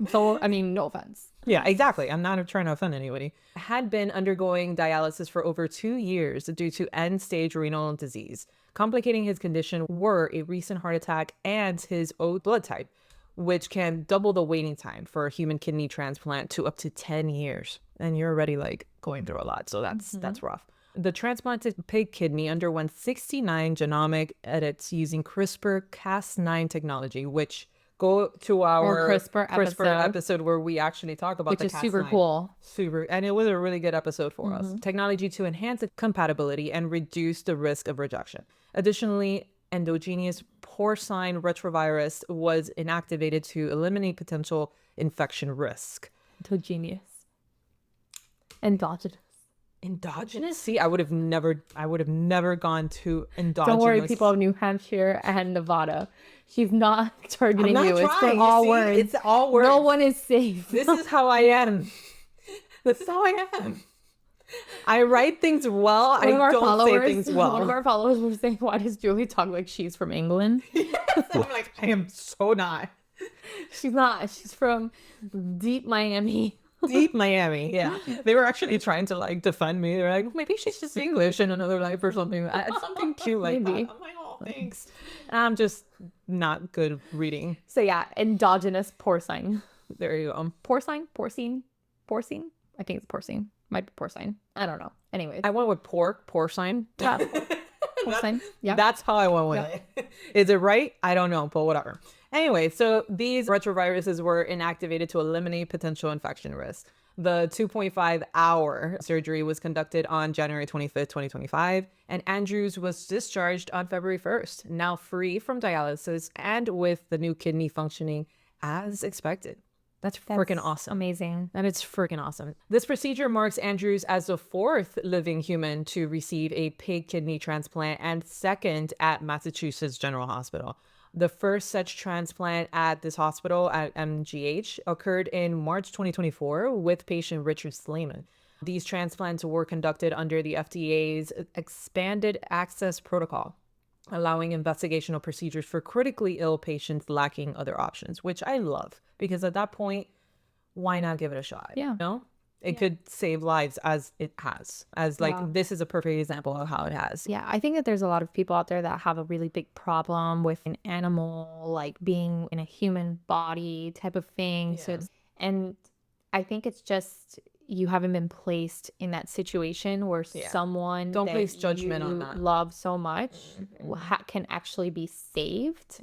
So, I mean, no offense. Yeah, exactly. I'm not trying to offend anybody. Had been undergoing dialysis for over 2 years due to end-stage renal disease. Complicating his condition were a recent heart attack and his O blood type, which can double the waiting time for a human kidney transplant to up to 10 years. And you're already like going through a lot, so that's rough. The transplanted pig kidney underwent 69 genomic edits using CRISPR-Cas9 technology, which go to our CRISPR episode where we actually talk about Which the is super Cas9. cool. Super, and it was a really good episode for us. Technology to enhance its compatibility and reduce the risk of rejection. Additionally, endogenous porcine retrovirus was inactivated to eliminate potential infection risk. Endogenous. Endogenous? See, I would have never gone to endogenous. Don't worry, people of New Hampshire and Nevada. She's not targeting I'm not you. It's for trying, all you see? words. It's all words. No one is safe. This is how I am. This is how I am. I write things well. I don't say things well. One of our followers was saying, why does Julie talk like she's from England? I'm like, I am so not. She's not. She's from deep Miami. Deep Miami. Yeah. They were actually trying to like defend me. They're like, maybe she's just English in another life or something. It's something cute like Maybe. that. I'm like, oh, thanks. I'm just not good reading. So yeah, endogenous porcine. There you go. Porcine? I think it's porcine. Might be porcine. I don't know. Anyways. I went with porcine. Yeah. Porcine. Yeah. That's how I went with it. Is it right? I don't know, but whatever. Anyway, so these retroviruses were inactivated to eliminate potential infection risk. The 2.5-hour surgery was conducted on January 25th, 2025, and Andrews was discharged on February 1st, now free from dialysis and with the new kidney functioning as expected. That's freaking awesome. Amazing. That is freaking awesome. This procedure marks Andrews as the 4th living human to receive a pig kidney transplant and 2nd at Massachusetts General Hospital. The first such transplant at this hospital at MGH occurred in March 2024 with patient Richard Slayman. These transplants were conducted under the FDA's expanded access protocol, allowing investigational procedures for critically ill patients lacking other options, which I love, because at that point, why not give it a shot? Yeah. You know? It could save lives, as it has. As like, this is a perfect example of how it has. Yeah, I think that there's a lot of people out there that have a really big problem with an animal, like being in a human body type of thing. So and I think it's just you haven't been placed in that situation where someone Don't that place judgment on you that. love so much can actually be saved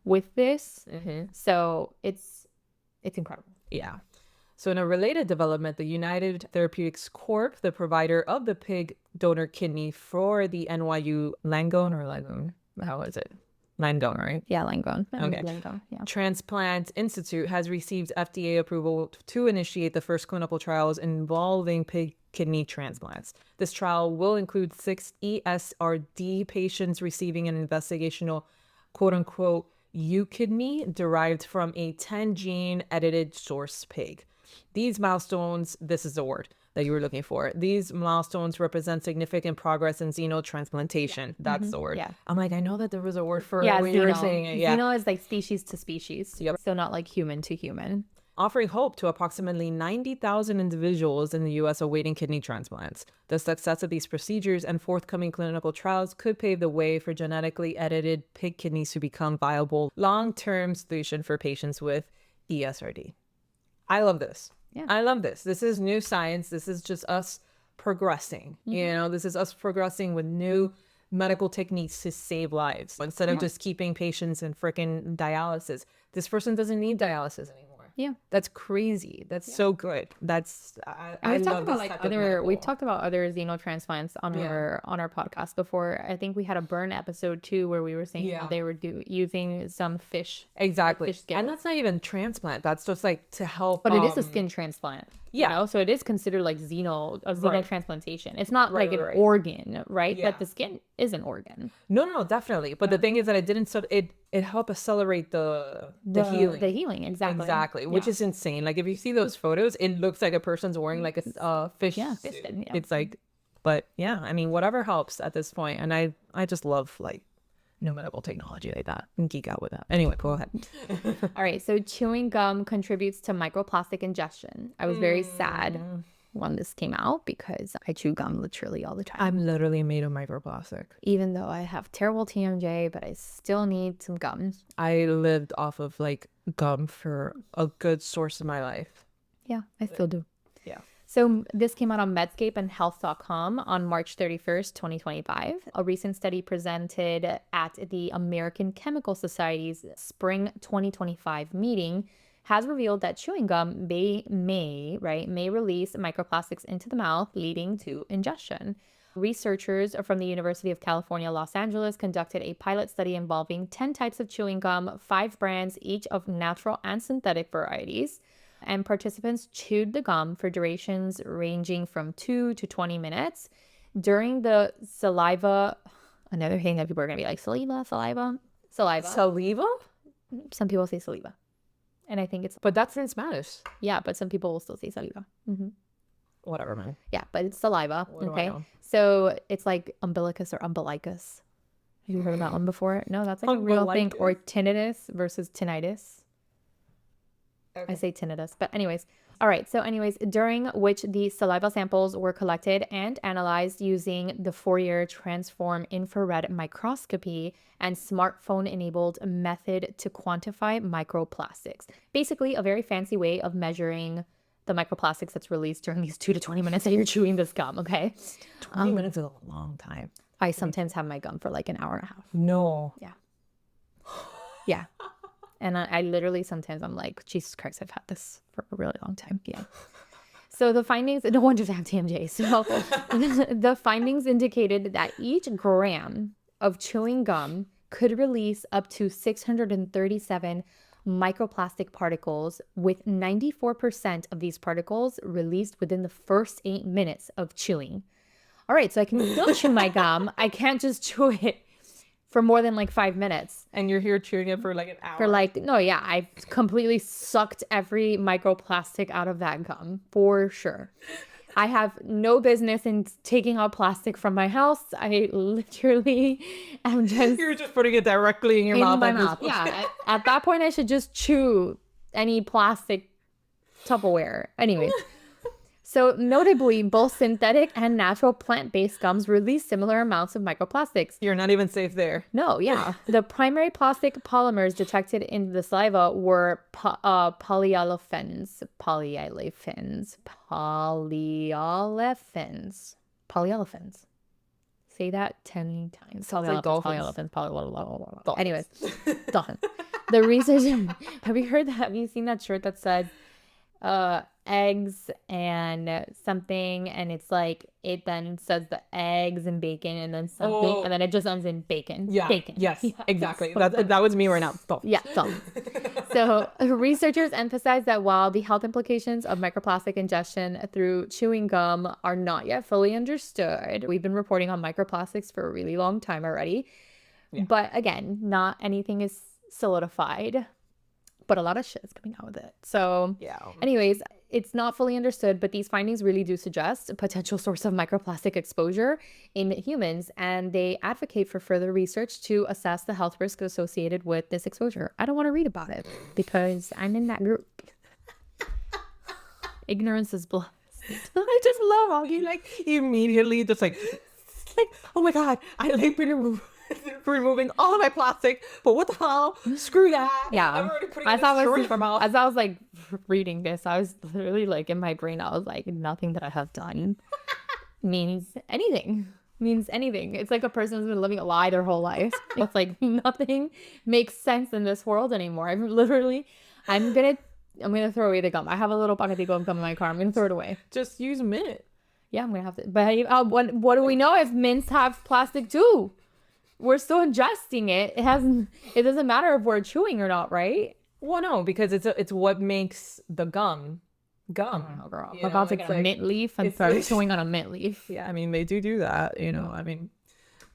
with this. So it's incredible. Yeah. So in a related development, the United Therapeutics Corp., the provider of the pig donor kidney for the NYU Langone, how is it? Langone, right? Yeah, Langone. Okay. Langone, yeah. Transplant Institute has received FDA approval to initiate the first clinical trials involving pig kidney transplants. This trial will include 6 ESRD patients receiving an investigational quote-unquote kidney derived from a 10-gene edited source pig. These milestones, this is the word that you were looking for. These milestones represent significant progress in xenotransplantation. That's the word. Yeah. I'm like, I know that there was a word for it when you were saying it. Yeah. Xeno is like species to species. Yep. So not like human to human. Offering hope to approximately 90,000 individuals in the U.S. awaiting kidney transplants. The success of these procedures and forthcoming clinical trials could pave the way for genetically edited pig kidneys to become viable long-term solution for patients with ESRD. I love this. Yeah. I love this. This is new science. This is just us progressing. You know, this is us progressing with new medical techniques to save lives. Instead of just keeping patients in freaking dialysis. This person doesn't need dialysis anymore. Yeah. That's crazy. That's so good. That's I We've talked love about this like type of other medical. we've talked about other xenotransplants on our podcast before. I think we had a burn episode too where we were saying how they were using some fish. Exactly. Fish skin. And that's not even transplant. That's just like to help. But it is a skin transplant. Yeah. You know? So it is considered like xenotransplantation. It's not like an right. organ, right? Yeah. But the skin is an organ. No, definitely. But the thing is that it didn't. So it helped accelerate the healing. The healing, exactly. Exactly, which is insane. Like if you see those photos, it looks like a person's wearing like a fish. Yeah, suit. fish skin, yeah. It's like, but yeah, I mean, whatever helps at this point. And I just love like new medical technology like that and geek out with that. Anyway, go ahead. All right, so chewing gum contributes to microplastic ingestion. I was very sad when this came out because I chew gum literally all the time. I'm literally made of microplastic. Even though I have terrible TMJ, but I still need some gum. I lived off of like gum for a good source of my life. Yeah, I still do. Yeah. So this came out on Medscape and Health.com on March 31st, 2025. A recent study presented at the American Chemical Society's Spring 2025 meeting has revealed that chewing gum may release microplastics into the mouth, leading to ingestion. Researchers from the University of California, Los Angeles conducted a pilot study involving 10 types of chewing gum, 5 brands, each of natural and synthetic varieties. And participants chewed the gum for durations ranging from 2 to 20 minutes. During the saliva, another thing that people are going to be like, saliva. Saliva? Some people say saliva. And I think it's, But that's in Spanish. yeah, but some people will still say saliva. Whatever, man. Yeah, but it's saliva. What do I Okay. know? So it's like umbilicus or umbilicus. Have you heard of that one before? No, that's like a real thing. Or tinnitus versus tinnitus. I say tinnitus, but anyways. All right. So anyways, during which the saliva samples were collected and analyzed using the Fourier transform infrared microscopy and smartphone-enabled method to quantify microplastics. Basically, a very fancy way of measuring the microplastics that's released during these 2 to 20 minutes that you're chewing this gum, okay? 20 minutes is a long time. I sometimes have my gum for like an hour and a half. No. Yeah. Yeah. And I literally sometimes I'm like, Jesus Christ, I've had this for a really long time. Yeah. So the findings, no wonder I have TMJ. So the findings indicated that each gram of chewing gum could release up to 637 microplastic particles, with 94% of these particles released within the first 8 minutes of chewing. All right, so I can still chew my gum. I can't just chew it for more than like 5 minutes. And you're here chewing it for like an hour. For like, no, yeah, I've completely sucked every microplastic out of that gum for sure. I have no business in taking out plastic from my house. I literally am just... You're just putting it directly in your mouth. My mouth. Yeah. At that point, I should just chew any plastic Tupperware. Anyway. So notably, both synthetic and natural plant-based gums release similar amounts of microplastics. You're not even safe there. No, yeah. The primary plastic polymers detected in the saliva were polyolefins. Say that 10 times. Polyolefins. Anyways, dolphin. The research... Have you seen that shirt that said... eggs and something, and it's like it then says the eggs and bacon and then something, and then it just ends in bacon. Yeah. Bacon. Yes. Exactly. That was me right now. Stop. Yeah. Stop. So researchers emphasize that while the health implications of microplastic ingestion through chewing gum are not yet fully understood, we've been reporting on microplastics for a really long time already. Yeah. But again, not anything is solidified. But a lot of shit is coming out with it. So anyways, it's not fully understood, but these findings really do suggest a potential source of microplastic exposure in humans, and they advocate for further research to assess the health risk associated with this exposure. I don't want to read about it because I'm in that group. Ignorance is bliss. I just love how you like immediately just like, oh my God, I like removing all of my plastic, but what the hell? Screw that. Yeah. I'm already putting as I was like reading this, I was literally like in my brain, I was like, nothing that I have done means anything. It's like a person who's been living a lie their whole life. It's like nothing makes sense in this world anymore. I'm gonna throw away the gum. I have a little pocket of gum in my car. I'm gonna throw it away. Just use mint. Yeah, I'm gonna have to. But what do we know if mints have plastic too? We're still ingesting it. It doesn't matter if we're chewing or not, right? Well, no, because it's what makes the gum. Oh, girl. I'm about to get a mint leaf and start chewing on a mint leaf. Yeah, I mean, they do that, I mean,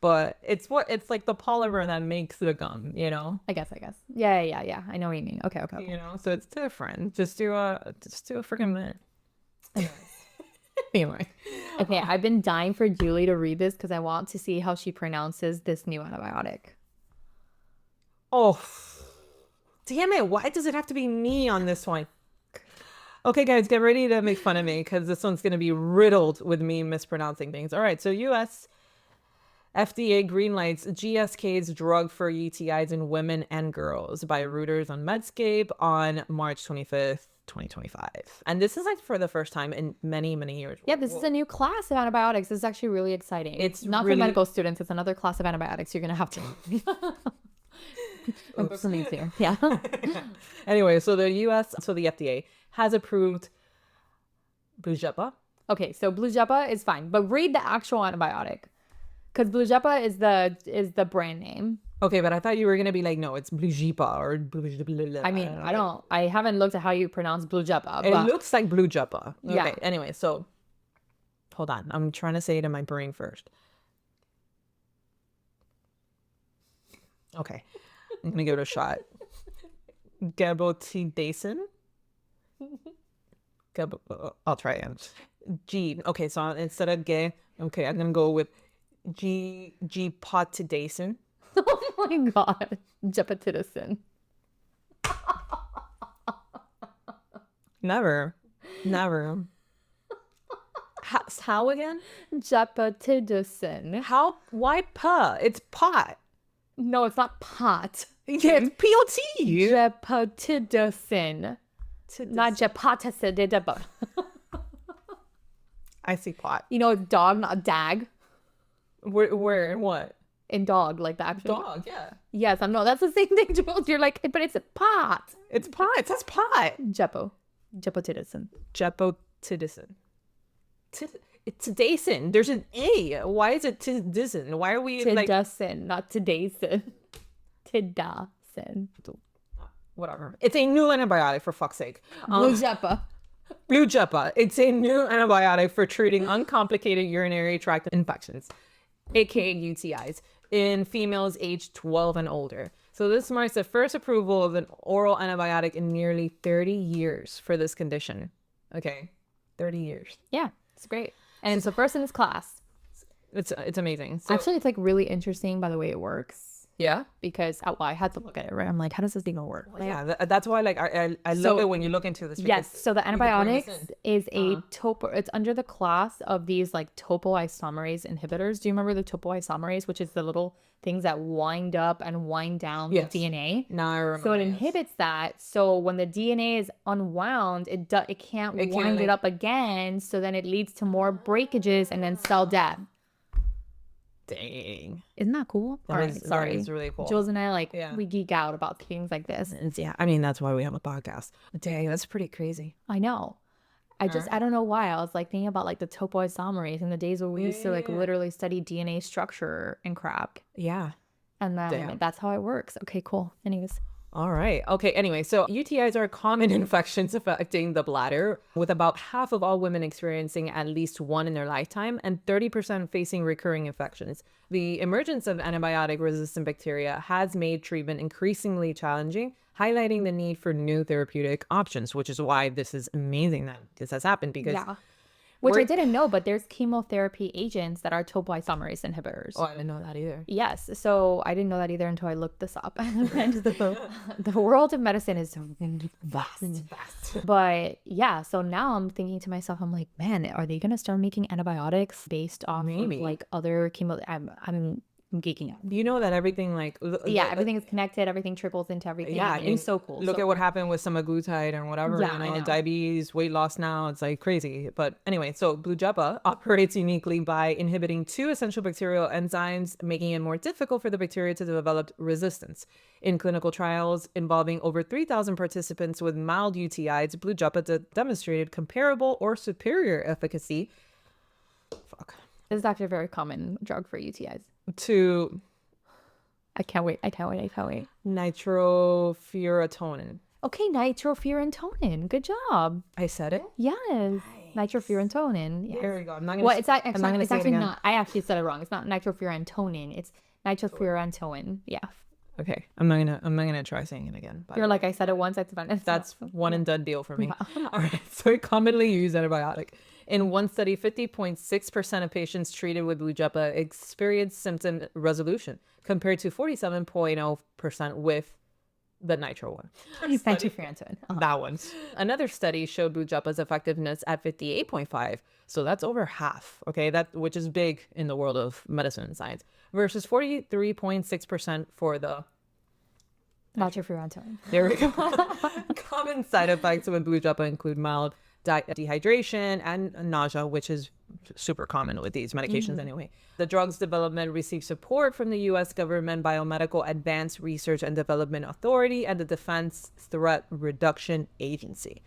but it's like the polymer that makes the gum, I guess. Yeah. I know what you mean. Okay. So it's different. Just do a freaking mint. Anyway. Okay, I've been dying for Julie to read this because I want to see how she pronounces this new antibiotic. Oh, damn it. Why does it have to be me on this one? Okay, guys, get ready to make fun of me because this one's going to be riddled with me mispronouncing things. All right, so U.S. FDA greenlights GSK's drug for UTIs in women and girls by Reuters on Medscape on March 25th. 2025. And this is like for the first time in many, many years. Yeah, this is a new class of antibiotics. This is actually really exciting. It's not for medical students. It's another class of antibiotics you're going to have to. Yeah. Anyway, so the FDA has approved Blujepa. Okay, so Blujepa is fine, but read the actual antibiotic because Blujepa is the brand name. Okay, but I thought you were going to be like, no, it's Blujepa or I mean, I haven't looked at how you pronounce Blujepa. It looks like Blujepa. Okay, yeah. Anyway, so hold on. I'm trying to say it in my brain first. Okay. I'm going to give it a shot. Gabotidacin. I'll try it. G. Okay, so instead of gay, okay, I'm going to go with G-potidacin. Oh my God. Gepatidacin. Never. How again? Gepatidacin. How? Why pa? It's pot. No, it's not pot. Yeah, it's P-O-T. Gepatidacin. Not gepatidacin. I see pot. Dog, not dag. Where? What? In dog, like the actual dog, yeah. Yes, I know. That's the same thing, Jules. You're like, but it's a pot. It's pot. It says pot. Gepotidacin. It's Tidacin. There's an A. Why is it Tidacin? Why are we Tidacin, not Tidacin. Tidacin. whatever. It's a new antibiotic, for fuck's sake. Blujepa. Blujepa. It's a new antibiotic for treating uncomplicated urinary tract infections, aka UTIs, in females aged 12 and older. So this marks the first approval of an oral antibiotic in nearly 30 years for this condition. Okay, 30 years. Yeah, it's great. And it's the first in its class. It's amazing. So, Actually, it's like really interesting by the way it works. yeah. Because I had to look at it, right? I'm like, how does this thing gonna work? Well, yeah, that's why like I love it when you look into this. Yes, so the you can bring this antibiotics in. is a it's under the class of these like topoisomerase inhibitors. Do you remember the topoisomerase, which is the little things that wind up and wind down Yes. the DNA? Now I remember. So it inhibits that. So when the DNA is unwound, it can't wind it up again. So then it leads to more breakages and then cell death. Dang. Isn't that cool? All right, sorry. It's really cool. Jules and I Yeah. we geek out about things like this. Yeah, I mean that's why we have a podcast. Dang, that's pretty crazy. I know. I don't know why. I was like thinking about like the topoisomerase in the days where we used to like literally study DNA structure and crap. Yeah. And then Damn. that's how it works. Okay, cool. Anyways. All right. Okay. Anyway, so UTIs are common infections affecting the bladder, with about half of all women experiencing at least one in their lifetime and 30% facing recurring infections. The emergence of antibiotic-resistant bacteria has made treatment increasingly challenging, highlighting the need for new therapeutic options, which is why this is amazing that this has happened because Yeah. Which I we're- didn't know, but there's chemotherapy agents that are topoisomerase inhibitors. Oh, I didn't know that either. Yes. So I didn't know that either until I looked this up. And the world of medicine is vast. But yeah, so now I'm thinking to myself, I'm like, man, are they going to start making antibiotics based off Maybe. of like other chemo? I'm geeking out. You know that everything like Yeah, everything is connected. Everything trickles into everything. Yeah, and it's so cool. Look So at what happened with semaglutide and whatever. Yeah, you I know, know. diabetes, weight loss now. It's like crazy. But anyway, so Blujepa operates uniquely by inhibiting two essential bacterial enzymes, making it more difficult for the bacteria to develop resistance. In clinical trials involving over 3,000 participants with mild UTIs, Blujepa demonstrated comparable or superior efficacy. This is actually a very common drug for UTIs. To I can't wait. nitrofurantoin. Okay, nitrofurantoin. Good job. I said it. Yes. Nitrofurantoin. Yes. There we go. I'm not gonna. Well, it's I'm not gonna it's say it actually again. not. I actually said it wrong. It's not nitrofurantoin. It's nitrofurantoin. Yeah. Okay, I'm not gonna try saying it again. But You're like, I said it once. that's one and done deal for me. All right, so a commonly used antibiotic. In one study, 50.6% of patients treated with Blujepa experienced symptom resolution, compared to 47.0% with the nitro one. nitrofurantoin. That one. Another study showed Blujepa's effectiveness at 58.5. So that's over half, okay? Which is big in the world of medicine and science, versus 43.6% for the Nitrofurantoin. There we go. Common side effects with Blujepa include mild dehydration and nausea, which is super common with these medications anyway. The drug's development received support from the U.S. government Biomedical Advanced Research and Development Authority and the Defense Threat Reduction Agency.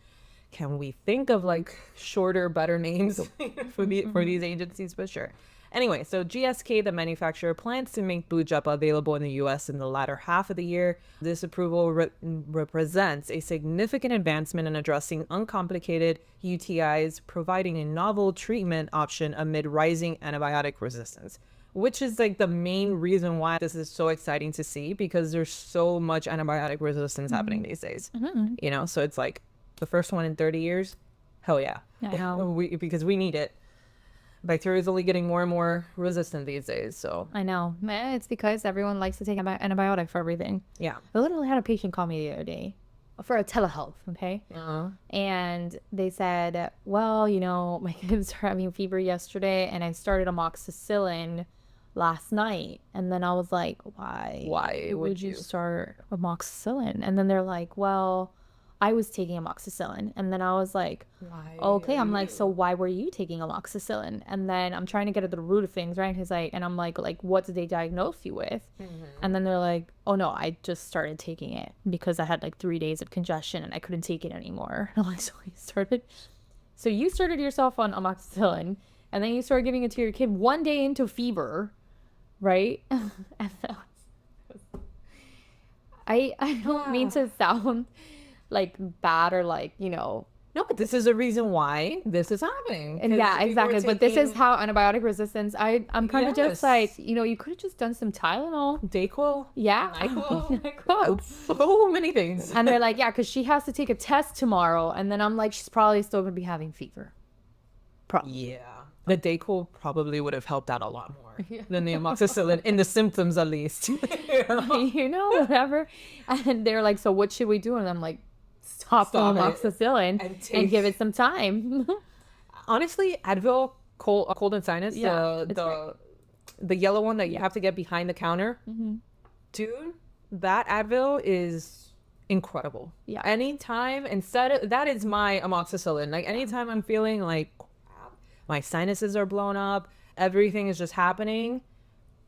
Can we think of like shorter, better names for these agencies? But sure. Anyway, so GSK, the manufacturer, plans to make Blujepa available in the U.S. in the latter half of the year. This approval represents a significant advancement in addressing uncomplicated UTIs, providing a novel treatment option amid rising antibiotic resistance, which is like the main reason why this is so exciting to see, because there's so much antibiotic resistance happening these days. You know, so it's like the first one in 30 years. Hell yeah. I know. Because we need it. Bacteria is only getting more and more resistant these days. So I know. It's because everyone likes to take antibiotic for everything. yeah. I literally had a patient call me the other day for a telehealth, okay? And they said, well, you know, my kids are having fever yesterday and I started amoxicillin last night. And then I was like, why would you start amoxicillin? And then they're like, well, I was taking amoxicillin. And then I was like, okay. I'm like, so why were you taking amoxicillin? And then I'm trying to get at the root of things, right? He's like, and I'm like, what did they diagnose you with? And then they're like, oh no, I just started taking it because I had like 3 days of congestion and I couldn't take it anymore. And I'm like, so you started yourself on amoxicillin and then you started giving it to your kid 1 day into fever, right? And I don't mean to sound like bad or like, No, but this is a reason why this is happening. and 'Cause yeah, people are exactly. But this is taking how antibiotic resistance. I'm kind of just like, Yes. you could have just done some Tylenol. Dayquil, Yeah. NyQuil, NyQuil. so many things. And they're like, yeah, because she has to take a test tomorrow. And then I'm like, she's probably still going to be having fever. Yeah. The Dayquil probably would have helped out a lot more than the amoxicillin in the symptoms, at least. Whatever. And they're like, so what should we do? And I'm like, stop the Stop it. amoxicillin and give it some time. Honestly, Advil, cold and sinus, Yeah, the yellow one that you have to get behind the counter, dude, that Advil is incredible. Yeah. Anytime, that is my amoxicillin. Like anytime I'm feeling like my sinuses are blown up, everything is just happening,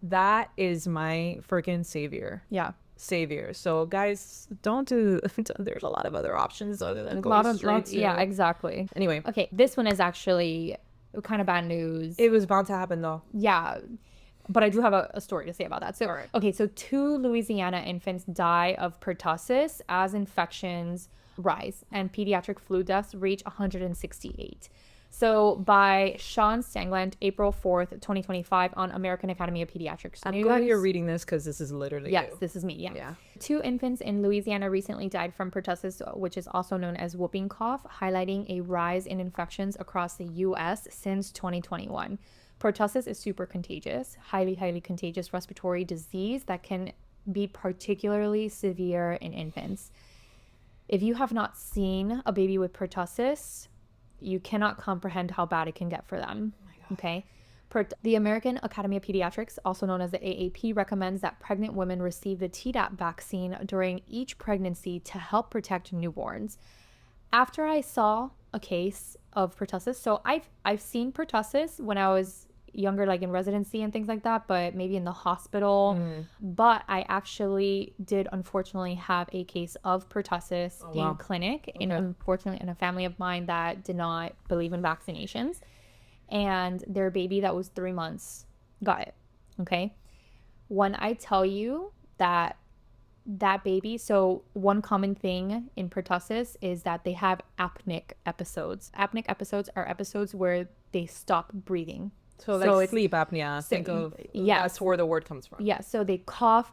that is my freaking savior. Yeah. So guys, don't do. There's a lot of other options other than going straight to. Yeah, exactly. Anyway, Okay, this one is actually kind of bad news. it was bound to happen though. Yeah, but I do have a story to say about that. So, Alright. okay, so 2 Louisiana infants die of pertussis as infections rise, and pediatric flu deaths reach 168. So, by Sean Stangland, April 4th, 2025, on American Academy of Pediatrics I'm News. glad you're reading this because this is literally Yes, you. this is me. Yeah. Yeah. 2 infants in Louisiana recently died from pertussis, which is also known as whooping cough, highlighting a rise in infections across the U.S. since 2021. Pertussis is super contagious, highly contagious respiratory disease that can be particularly severe in infants. If you have not seen a baby with pertussis, you cannot comprehend how bad it can get for them. Okay. The American Academy of Pediatrics, also known as the AAP, recommends that pregnant women receive the Tdap vaccine during each pregnancy to help protect newborns. After I saw a case of pertussis, so I've seen pertussis when I was younger, like in residency and things like that, but maybe in the hospital. But I actually did unfortunately have a case of pertussis in clinic, unfortunately in a family of mine that did not believe in vaccinations. And their baby that was 3 months got it. Okay. When I tell you that baby, so one common thing in pertussis is that they have apneic episodes. Apneic episodes are episodes where they stop breathing. So like sleep apnea. Think of that's where the word comes from. Yeah. So they cough,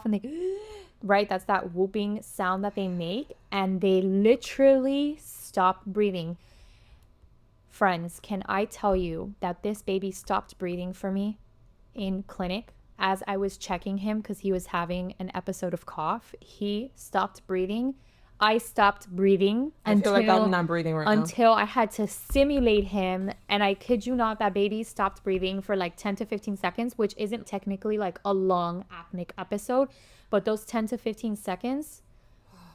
and they right. That's that whooping sound that they make, and they literally stop breathing. Friends, can I tell you that this baby stopped breathing for me in clinic as I was checking him because he was having an episode of cough? He stopped breathing. I stopped breathing I feel like I'm not breathing right now. until I had to stimulate him. And I kid you not, that baby stopped breathing for like 10 to 15 seconds, which isn't technically like a long apneic episode. But those 10 to 15 seconds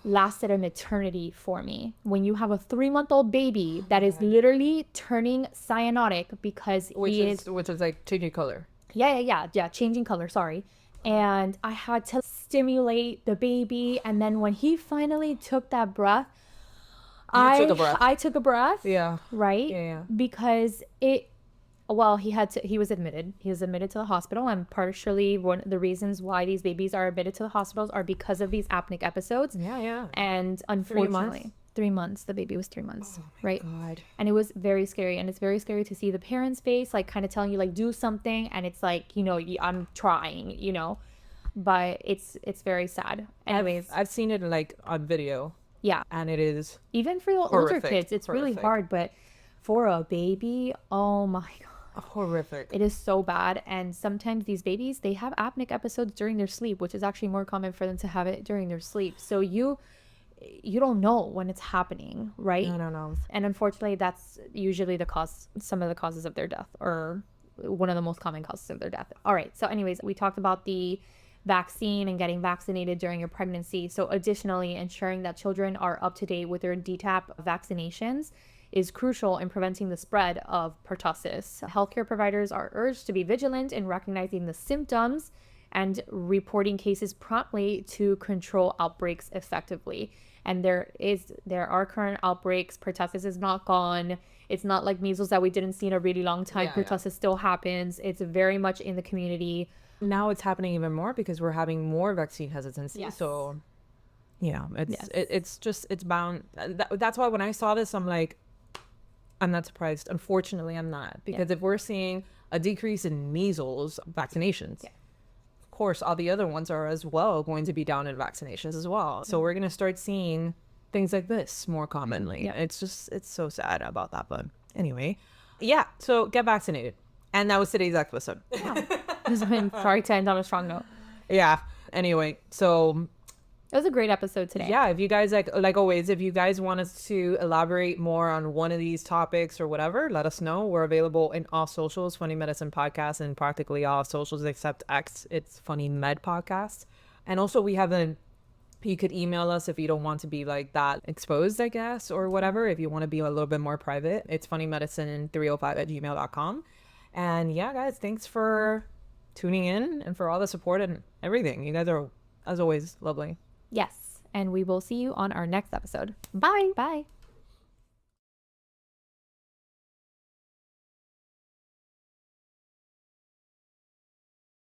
lasted an eternity for me. When you have a 3-month-old baby that is literally turning cyanotic because which is like changing color. Yeah, changing color, sorry. And I had to stimulate the baby, and then when he finally took that breath, I took a breath. Yeah. Right? Yeah. Because he was admitted to the hospital, and partially one of the reasons why these babies are admitted to the hospitals are because of these apneic episodes. Yeah. And unfortunately, 3 months, the baby was 3 months, right? God. And it was very scary, and it's very scary to see the parents' face, like kind of telling you like do something, and it's like, I'm trying, but it's very sad. Anyways, I've seen it like on video. Yeah. And it is Even for the older kids, it's really hard, but for a baby, oh my God. Horrific. It is so bad. And sometimes these babies, they have apneic episodes during their sleep, which is actually more common for them to have it during their sleep. So you don't know when it's happening, right? No. And unfortunately, that's usually some of the causes of their death, or one of the most common causes of their death. All right. So anyways, we talked about the vaccine and getting vaccinated during your pregnancy. So additionally, ensuring that children are up to date with their DTaP vaccinations is crucial in preventing the spread of pertussis. Healthcare providers are urged to be vigilant in recognizing the symptoms and reporting cases promptly to control outbreaks effectively. And there are current outbreaks. Pertussis is not gone. It's not like measles that we didn't see in a really long time. Pertussis still happens. It's very much in the community. Now it's happening even more because we're having more vaccine hesitancy. Yes. So yeah, Yes. it's bound. That's why when I saw this, I'm like, I'm not surprised. Unfortunately, I'm not, because if we're seeing a decrease in measles vaccinations, of course, all the other ones are as well going to be down in vaccinations as well. So we're going to start seeing things like this more commonly. It's so sad about that. But anyway, yeah. So get vaccinated. And that was today's episode. Sorry to end on a strong note. Yeah. Anyway, so It was a great episode today. yeah, if you guys like always, if you guys want us to elaborate more on one of these topics or whatever, let us know. We're available in all socials, Funny Medicine Podcast, and practically all socials except X. It's Funny Med Podcast. And also you could email us if you don't want to be like that exposed, I guess, or whatever. If you want to be a little bit more private, it's funnymedicine305@gmail.com. And yeah, guys, thanks for tuning in and for all the support and everything. You guys are, as always, lovely. Yes. And we will see you on our next episode. Bye. Bye.